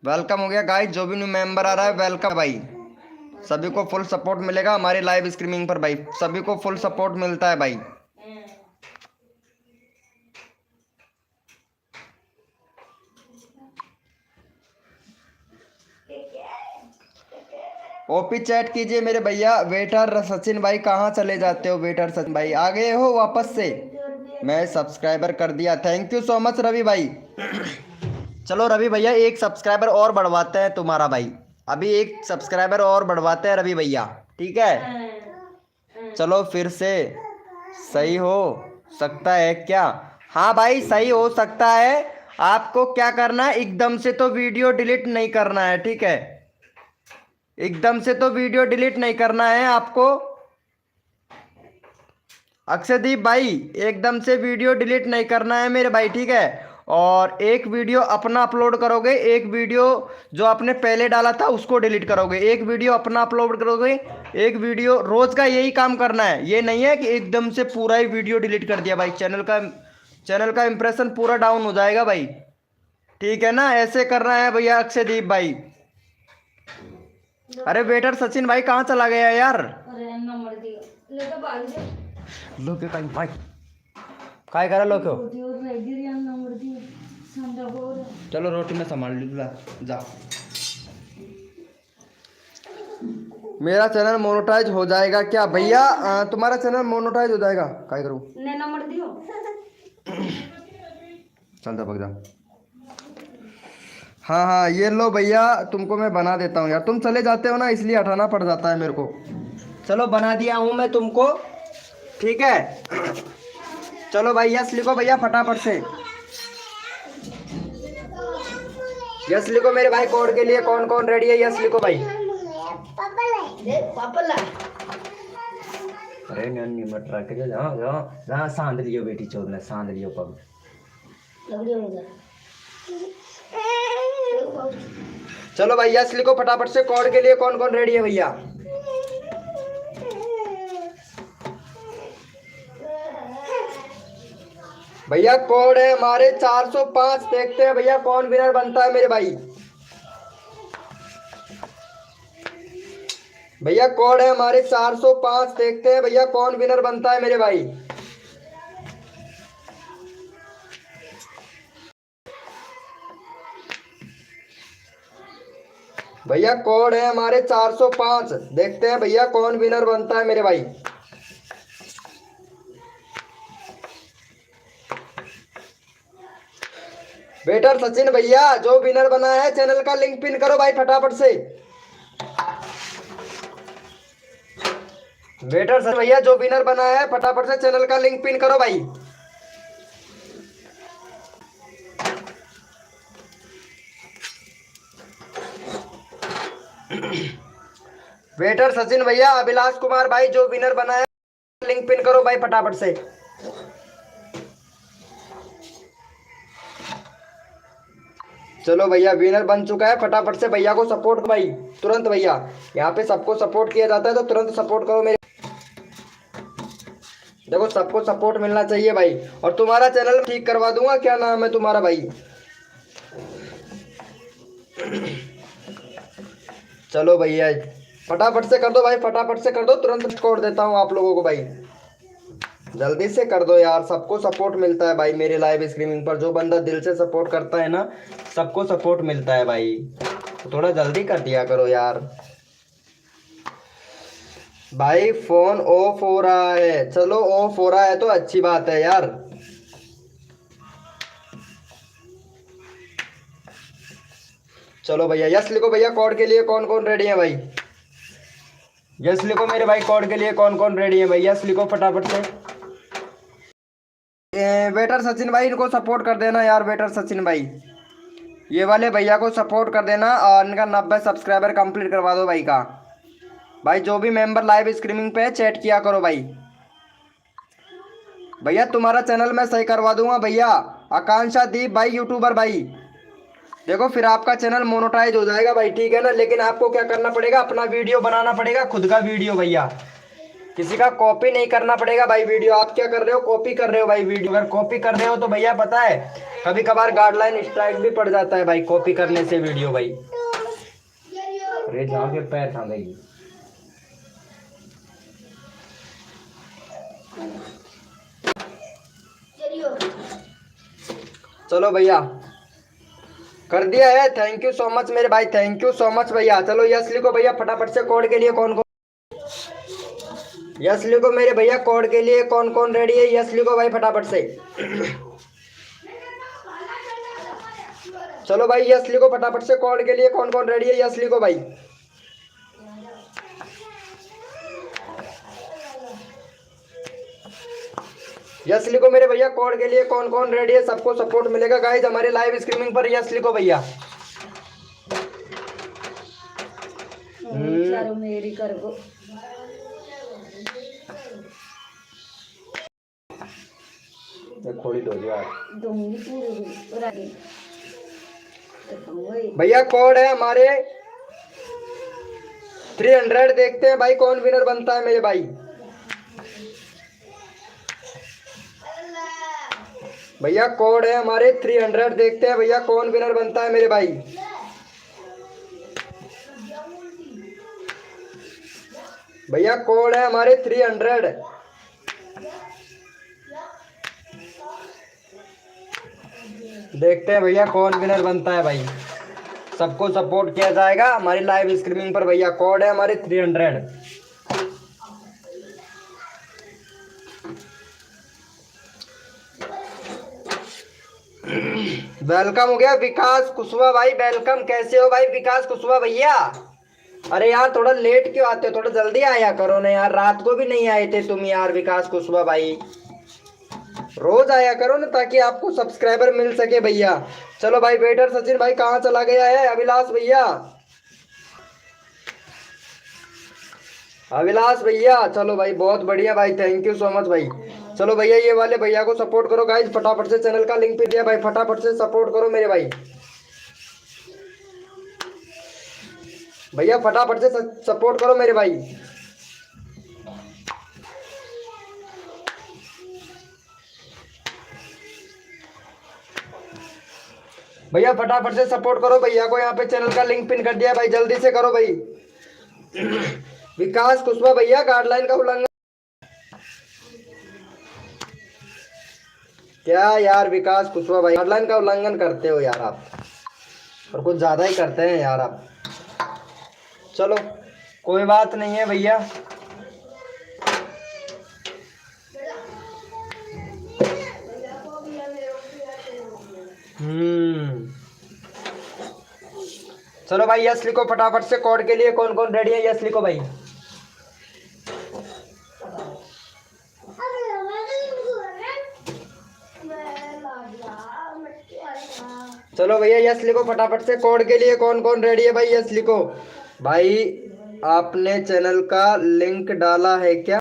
वेलकम हो गया गाइस, जो भी न्यू मेंबर आ रहा है वेलकम भाई। सभी को फुल सपोर्ट मिलेगा हमारी लाइव स्ट्रीमिंग पर भाई, सभी को फुल सपोर्ट मिलता है भाई। ओपी चैट कीजिए मेरे भैया। वेटर सचिन भाई कहाँ चले जाते हो? वेटर सचिन भाई आ गए हो वापस से? मैं सब्सक्राइबर कर दिया। Thank you so much Ravi भाई। चलो रवि भैया, एक सब्सक्राइबर और बढ़वाते हैं तुम्हारा भाई। अभी एक सब्सक्राइबर और बढ़वाते हैं रवि भैया, ठीक है? चलो फिर से सही हो सकता है क्या? हाँ भाई, सही हो सकता है। आपको क्या करना है, एकदम से तो वीडियो डिलीट नहीं करना है, ठीक है? एकदम से तो वीडियो डिलीट नहीं करना है आपको अक्षयदीप भाई, एकदम से वीडियो डिलीट नहीं करना है मेरे भाई, ठीक है? और एक वीडियो अपना अपलोड करोगे, एक वीडियो जो आपने पहले डाला था उसको डिलीट करोगे, एक वीडियो अपना अपलोड करोगे, एक वीडियो रोज का, यही काम करना है। ये नहीं है कि एकदम से पूरा ही वीडियो डिलीट कर दिया भाई, चैनल का इंप्रेशन पूरा डाउन हो जाएगा भाई, ठीक है ना? ऐसे करना है भैया अक्षयदीप भाई। अरे वेटर सचिन भाई कहाँ चला गया यार? लोके का भाई काय करा लोको? चलो रोटी में संभाल ली जा। मेरा चैनल मोनेटाइज हो जाएगा क्या भैया? तुम्हारा चैनल मोनेटाइज हो जाएगा, काय करूँ? नंबर दियो। चल जा, भाग जा। हाँ हाँ, ये लो भैया, तुमको मैं बना देता हूँ यार। तुम चले जाते हो ना, इसलिए हटाना पड़ जाता है मेरे को। चलो बना दिया हूँ मैं तुमको, ठीक है? चलो भाई यस लिखो भैया फटाफट से। यस लिखो मेरे भाई, कोड के लिए कौन कौन रेडी है, यस लिखो भाई। अरे नन्ही मटरा के जाओ जाओ जहाँ सांध लियो बेटी चोर ने, सांध लियो पग। चलो भाई यस लिखो फटाफट से, कोड के लिए कौन कौन रेडी है भैया। भैया कोड है हमारे 405, देखते हैं भैया कौन विनर बनता है मेरे भाई। भैया कोड है हमारे 405, देखते हैं भैया कौन विनर बनता है मेरे भाई। भैया कोड है हमारे 405, देखते हैं भैया कौन विनर बनता है मेरे भाई। वेटर सचिन भैया जो विनर बना है चैनल का लिंक पिन करो भाई फटाफट से। वेटर सचिन भैया जो विनर बना है फटाफट से चैनल का लिंक पिन करो भाई। वेटर सचिन भैया, अभिलाष कुमार भाई जो विनर बना है लिंक पिन करो भाई फटाफट से। चलो भैया विनर बन चुका है, फटाफट से भैया को सपोर्ट भाई तुरंत। भैया यहाँ पे सबको सपोर्ट किया जाता है तो तुरंत सपोर्ट करो मेरे, देखो सबको सपोर्ट मिलना चाहिए भाई। और तुम्हारा चैनल ठीक करवा दूंगा, क्या नाम है तुम्हारा भाई। चलो भैया फटाफट से कर दो भाई, फटाफट से कर दो, तुरंत स्कोर देता हूँ आप लोगों को भाई, जल्दी से कर दो यार। सबको सपोर्ट मिलता है भाई मेरे लाइव स्ट्रीमिंग पर, जो बंदा दिल से सपोर्ट करता है ना सबको सपोर्ट मिलता है भाई, तो थोड़ा जल्दी कर दिया करो यार। भाई फोन ऑफ हो रहा है, चलो ऑफ हो रहा है तो अच्छी बात है यार। चलो भैया यस लिखो भैया, कोड के लिए कौन कौन रेडी है भाई। यस लिखो मेरे भाई, कोड के लिए कौन कौन रेडी है भाई, यस लिखो फटाफट से। वेटर सचिन भाई इनको सपोर्ट कर देना यार, वेटर सचिन भाई ये वाले भैया को सपोर्ट कर देना और इनका 90 सब्सक्राइबर कंप्लीट करवा दो भाई का। भाई जो भी मेंबर लाइव स्ट्रीमिंग पे चैट किया करो भाई। भैया तुम्हारा चैनल मैं सही करवा दूंगा भैया, आकांक्षा दीप भाई यूट्यूबर भाई, देखो फिर आपका चैनल मोनेटाइज हो जाएगा भाई, ठीक है ना। लेकिन आपको क्या करना पड़ेगा, अपना वीडियो बनाना पड़ेगा, खुद का वीडियो भैया, किसी का कॉपी नहीं करना पड़ेगा भाई वीडियो। आप क्या कर रहे हो, कॉपी कर रहे हो भाई वीडियो। अगर कॉपी कर रहे हो तो भैया पता है कभी कभार गाइडलाइन स्ट्राइक भी पड़ जाता है भाई कॉपी करने से वीडियो भाई। अरे जाओगे पैर खा गई। चलो भैया कर दिया है, थैंक यू सो मच मेरे भाई, थैंक यू सो मच भैया। चलो यस लिखो भैया फटाफट से, कोड के लिए कौन कौन यस लिखो मेरे भैया, कोड के लिए कौन कौन रेडी है, यस लिखो भाई फटाफट से। चलो भाई यस लिखो फटाफट से, कोड के लिए कौन कौन रेडी है, यस लिखो भाई। यस लिखो मेरे भैया, कोड के लिए कौन कौन रेडी है, सबको सपोर्ट मिलेगा गाइस हमारे लाइव स्ट्रीमिंग पर, यस लिखो भैया। मेरी कर वो खोली दो यार दूंगी पूरी भैया। कोड है हमारे 300, देखते हैं भाई कौन विनर बनता है मेरे भाई। भैया कोड है हमारे 300, देखते हैं भैया कौन विनर बनता है मेरे भाई। भैया कोड है हमारे 300, देखते हैं भैया कौन विनर बनता है भाई। सबको सपोर्ट किया जाएगा हमारी लाइव स्ट्रीमिंग पर भैया। कोड है हमारे 300। वेलकम हो गया विकास कुशवाहा भाई, वेलकम। कैसे हो भाई विकास कुशवाहा भैया। अरे यार थोड़ा लेट क्यों आते हो, थोड़ा जल्दी आया करो ना यार, रात को भी नहीं आए थे तुम यार विकास कुशवाहा भाई। रोज आया करो ना ताकि आपको सब्सक्राइबर मिल सके भैया। चलो भाई वेटर सचिन भाई कहाँ चला गया है अभिलाष भैया, अभिलाष भैया। चलो भाई बहुत बढ़िया भाई, थैंक यू सो मच भाई। चलो भैया ये वाले भैया को सपोर्ट करो गाइज, फटाफट से चैनल का लिंक पे दिया भाई, फटाफट से सपोर्ट करो मेरे भाई। भैया फटाफट से सपोर्ट करो मेरे भाई। भैया फटाफट से सपोर्ट करो भैया को, यहाँ पे चैनल का लिंक पिन कर दिया भाई, जल्दी से करो भाई। विकास कुशवाहा भैया गाइडलाइन का उल्लंघन, क्या यार विकास कुशवाहा भाई गाइडलाइन का उल्लंघन करते हो यार आप, और कुछ ज्यादा ही करते हैं यार आप। चलो कोई बात नहीं है भैया। चलो भाई यस लिखो फटाफट से, कोड के लिए कौन कौन रेडी है यस लिखो भाई। चलो भैया यस लिखो फटाफट से, कोड के लिए कौन कौन रेडी है भाई यस लिखो भाई। आपने चैनल का लिंक डाला है क्या,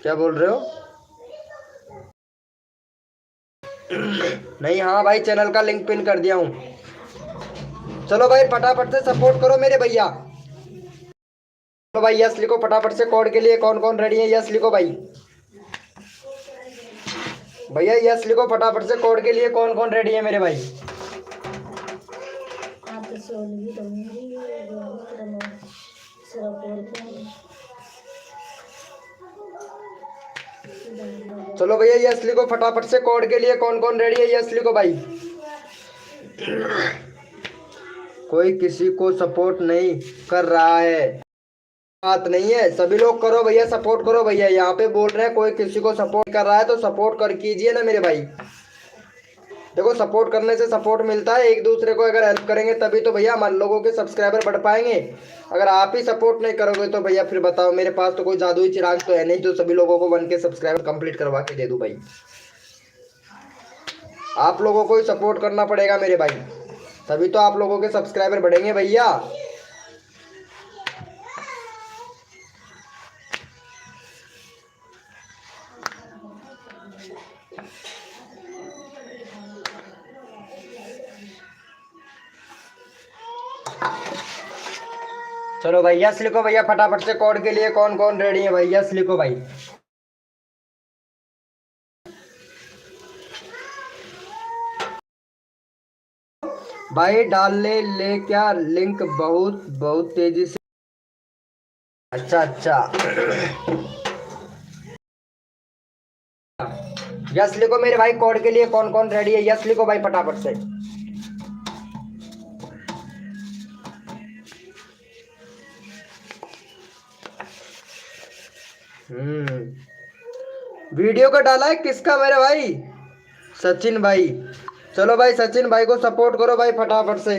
क्या बोल रहे हो? नहीं, हाँ भाई चैनल का लिंक पिन कर दिया हूँ। चलो भाई फटाफट से सपोर्ट करो मेरे भैया। तो भाई यस लिखो फटाफट से, कोड के लिए कौन कौन रेडी है यस लिखो भाई। भैया यस लिखो फटाफट से, कोड के लिए कौन कौन रेडी है मेरे भाई। चलो भैया यस लिखो फटाफट से, कोड के लिए कौन कौन रेडी है यस लिखो भाई। कोई किसी को सपोर्ट नहीं कर रहा है, बात नहीं है, सभी लोग करो भैया, सपोर्ट करो भैया। यहाँ पे बोल रहे हैं कोई किसी को सपोर्ट कर रहा है तो सपोर्ट कर कीजिए ना मेरे भाई। देखो सपोर्ट करने से सपोर्ट मिलता है, एक दूसरे को अगर हेल्प करेंगे तभी तो भैया हमारे लोगों के सब्सक्राइबर बढ़ पाएंगे। अगर आप ही सपोर्ट नहीं करोगे तो भैया फिर बताओ, मेरे पास तो कोई जादुई चिराग तो है नहीं जो सभी लोगों को 1K सब्सक्राइबर कंप्लीट करवा के दे दूं भाई। आप लोगों को ही सपोर्ट करना पड़ेगा मेरे भाई, तभी तो आप लोगों के सब्सक्राइबर बढ़ेंगे भैया। चलो भाई यस लिखो भैया फटाफट से, कोड के लिए कौन कौन रेडी है भाई यस लिखो भाई। भाई डालने ले क्या लिंक, बहुत बहुत तेजी से। अच्छा अच्छा यस लिखो मेरे भाई, कोड के लिए कौन कौन रेडी है यस लिखो भाई फटाफट से। वीडियो का डाला है किसका मेरे भाई, सचिन भाई। चलो भाई सचिन भाई को सपोर्ट करो भाई फटाफट से।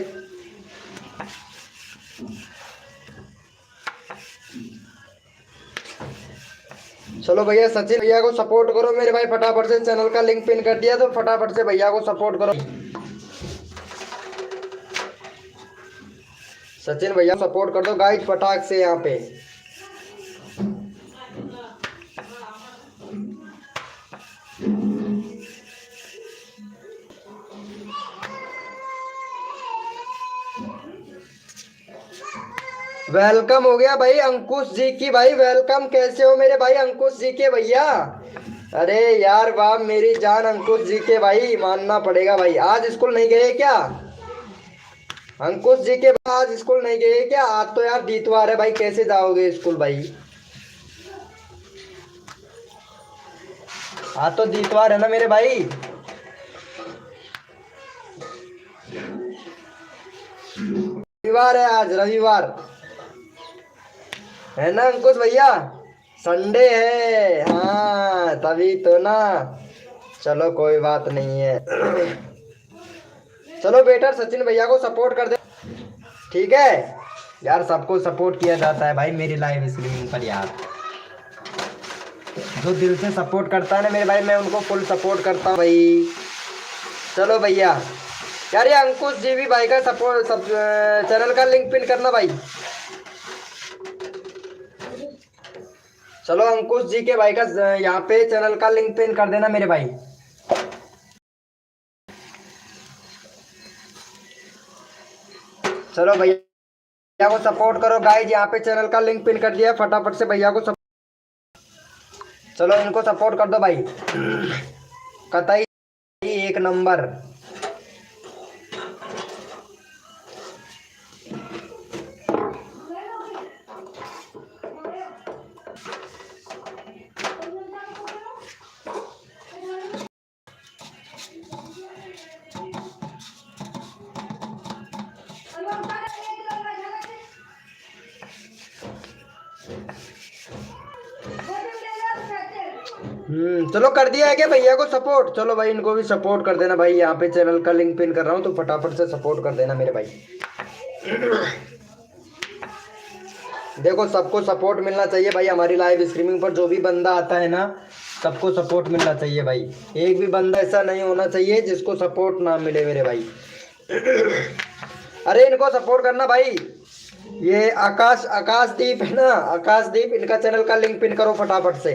चलो भैया सचिन भैया को सपोर्ट करो मेरे भाई फटाफट से, चैनल का लिंक पिन कर दिया तो फटाफट से भैया को सपोर्ट करो। सचिन भैया सपोर्ट कर दो गाइस फटाक से यहाँ पे। वेलकम हो गया भाई अंकुश जी की भाई, वेलकम। कैसे हो मेरे भाई अंकुश जी के भैया? अरे यार वाह मेरी जान अंकुश जी के भाई, मानना पड़ेगा भाई। आज स्कूल नहीं गए क्या अंकुश जी के? आज स्कूल नहीं गए क्या? आज तो यार दीतवार है भाई, कैसे जाओगे स्कूल भाई? आज तो दीतवार है ना मेरे भाई। रविवार है आज, रविवार है ना अंकुश भैया, संडे है। हाँ तभी तो ना। चलो कोई बात नहीं है। चलो बेटा सचिन भैया को सपोर्ट कर दे, ठीक है यार। सबको सपोर्ट किया जाता है भाई मेरी लाइव स्ट्रीमिंग पर यार। जो दिल से सपोर्ट करता है ना मेरे भाई, मैं उनको फुल सपोर्ट करता हूँ भाई। चलो भैया यार, ये अंकुश जी भी भाई का सपोर्ट सब चैनल का लिंक पिन करना भाई। चलो अंकुश जी के भाई का यहाँ पे चैनल का लिंक पिन कर देना मेरे भाई। चलो भैया को सपोर्ट करो गाइज, यहाँ पे चैनल का लिंक पिन कर दिया, फटाफट से भैया को चलो इनको सपोर्ट कर दो भाई, कतई एक नंबर। चलो कर दिया है क्या भैया को सपोर्ट? चलो भाई इनको भी सपोर्ट कर देना भाई, यहाँ पे चैनल का लिंक पिन कर रहा हूँ, तो फटाफट से सपोर्ट कर देना मेरे भाई। देखो सबको सपोर्ट मिलना चाहिए भाई, हमारी लाइव स्ट्रीमिंग पर जो भी बंदा आता है ना, सबको सपोर्ट मिलना चाहिए भाई। एक भी बंदा ऐसा नहीं होना चाहिए जिसको सपोर्ट ना मिले मेरे भाई। अरे इनको सपोर्ट करना भाई। ये आकाशदीप है ना, आकाशदीप, इनका चैनल का लिंक पिन करो फटाफट से।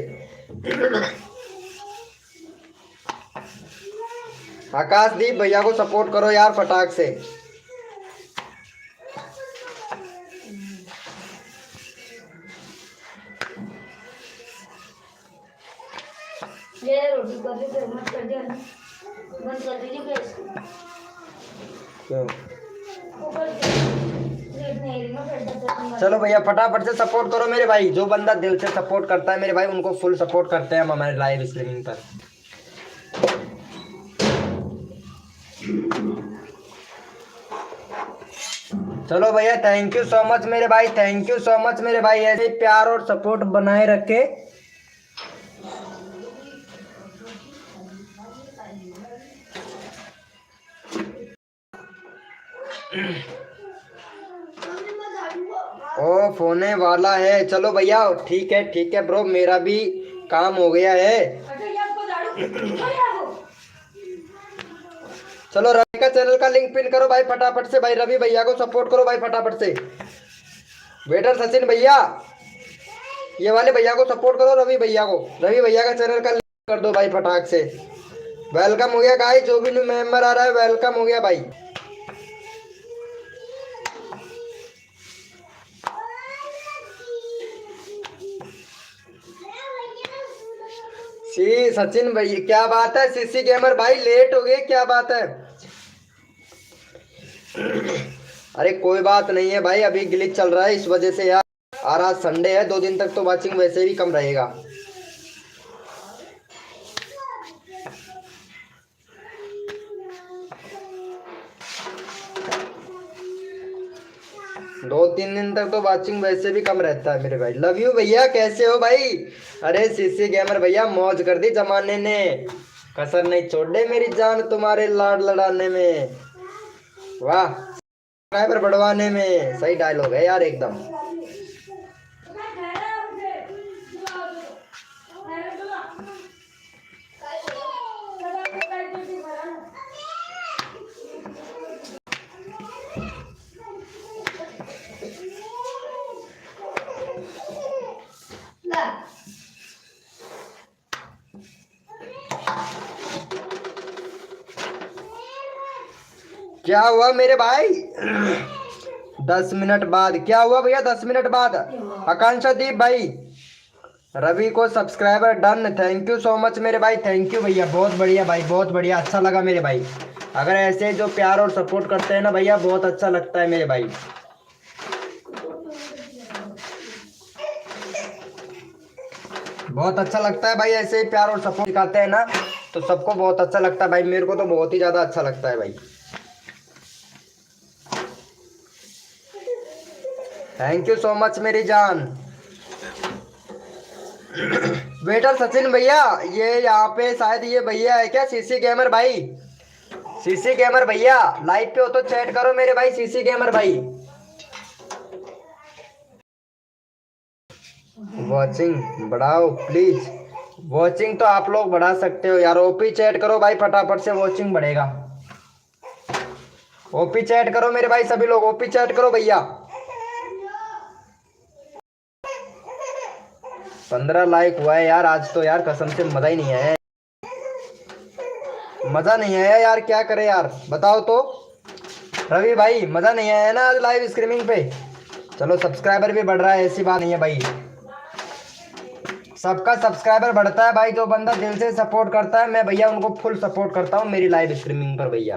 आकाशदीप भैया को सपोर्ट करो यार फटाक से। ये रोटी कर दी, फिर मत कर दिया, बंद कर दीजिए गैस। क्यों? ऊपर प्लेट नहीं रही ना, फिर दस चलो भैया फटाफट से सपोर्ट करो मेरे भाई, जो बंदा दिल से सपोर्ट करता है मेरे भाई उनको फुल सपोर्ट करते हैं हम हमारे लाइव स्ट्रीमिंग पर। चलो भैया थैंक यू सो मच मेरे भाई, थैंक यू सो मच मेरे भाई, ऐसे प्यार और सपोर्ट बनाए रखे। ओ फोने वाला है, चलो भैया ठीक है ब्रो, मेरा भी काम हो गया है। चलो रवि का चैनल का लिंक पिन करो भाई फटाफट से भाई, रवि भैया को सपोर्ट करो भाई फटाफट से। वेटर सचिन भैया, ये वाले भैया को सपोर्ट करो, रवि भैया को, रवि भैया का चैनल का लिंक कर दो भाई फटाक से। वेलकम हो गया गाइस, जो भी न्यू मेंबर आ रहा है वेलकम हो गया भाई। सी सचिन भाई क्या बात है, सीसी गेमर भाई लेट हो गए, क्या बात है? अरे कोई बात नहीं है भाई, अभी ग्लिच चल रहा है इस वजह से यार, और आज संडे है, 2 दिन तक तो वाचिंग वैसे भी कम रहेगा। दो तीन दिन तक तो वाचिंग वैसे भी कम रहता है मेरे भाई। लव यू भैया, कैसे हो भाई? अरे सीसी गेमर भैया मौज कर दी जमाने ने, कसर नहीं छोड़ दे मेरी जान तुम्हारे लाड लड़ाने में। वाह सब्सक्राइबर बढ़वाने में, सही डायलॉग है यार एकदम। क्या हुआ मेरे भाई? 10 मिनट बाद क्या हुआ भैया? 10 मिनट बाद आकांक्षा दीप भाई, रवि को subscriber done, thank you so much मेरे भाई, थैंक यू भैया, बहुत बढ़िया भाई, बहुत बढ़िया, अच्छा लगा मेरे भाई। अगर ऐसे जो प्यार और सपोर्ट करते हैं ना भैया, बहुत अच्छा लगता है मेरे भाई। बहुत अच्छा लगता है भाई, ऐसे ही प्यार और सपोर्ट दिखाते हैं ना, तो सबको बहुत अच्छा लगता है भाई, मेरे को तो बहुत ही ज्यादा अच्छा लगता है भाई। थैंक यू सो मच मेरी जान। वेटर सचिन भैया, ये यहाँ पे शायद ये भैया है क्या, सीसी गेमर भाई? सीसी गेमर भैया लाइव पे हो तो चैट करो मेरे भाई, सीसी गेमर भाई। वॉचिंग बढ़ाओ प्लीज, वॉचिंग तो आप लोग बढ़ा सकते हो यार, ओपी चैट करो भाई फटाफट से, वॉचिंग बढ़ेगा। ओपी चैट करो मेरे भाई, सभी लोग ओपी चैट करो भैया। 15 लाइक हुआ है यार आज तो यार, कसम से मजा ही नहीं आया, मजा नहीं आया यार, क्या करे यार बताओ तो। रवि भाई मजा नहीं आया ना आज लाइव स्ट्रीमिंग पे। चलो सब्सक्राइबर भी बढ़ रहा है, ऐसी बात नहीं है भाई, सबका सब्सक्राइबर बढ़ता है भाई, जो बंदा दिल से सपोर्ट करता है मैं भैया उनको फुल सपोर्ट करता हूँ मेरी लाइव स्ट्रीमिंग पर भैया।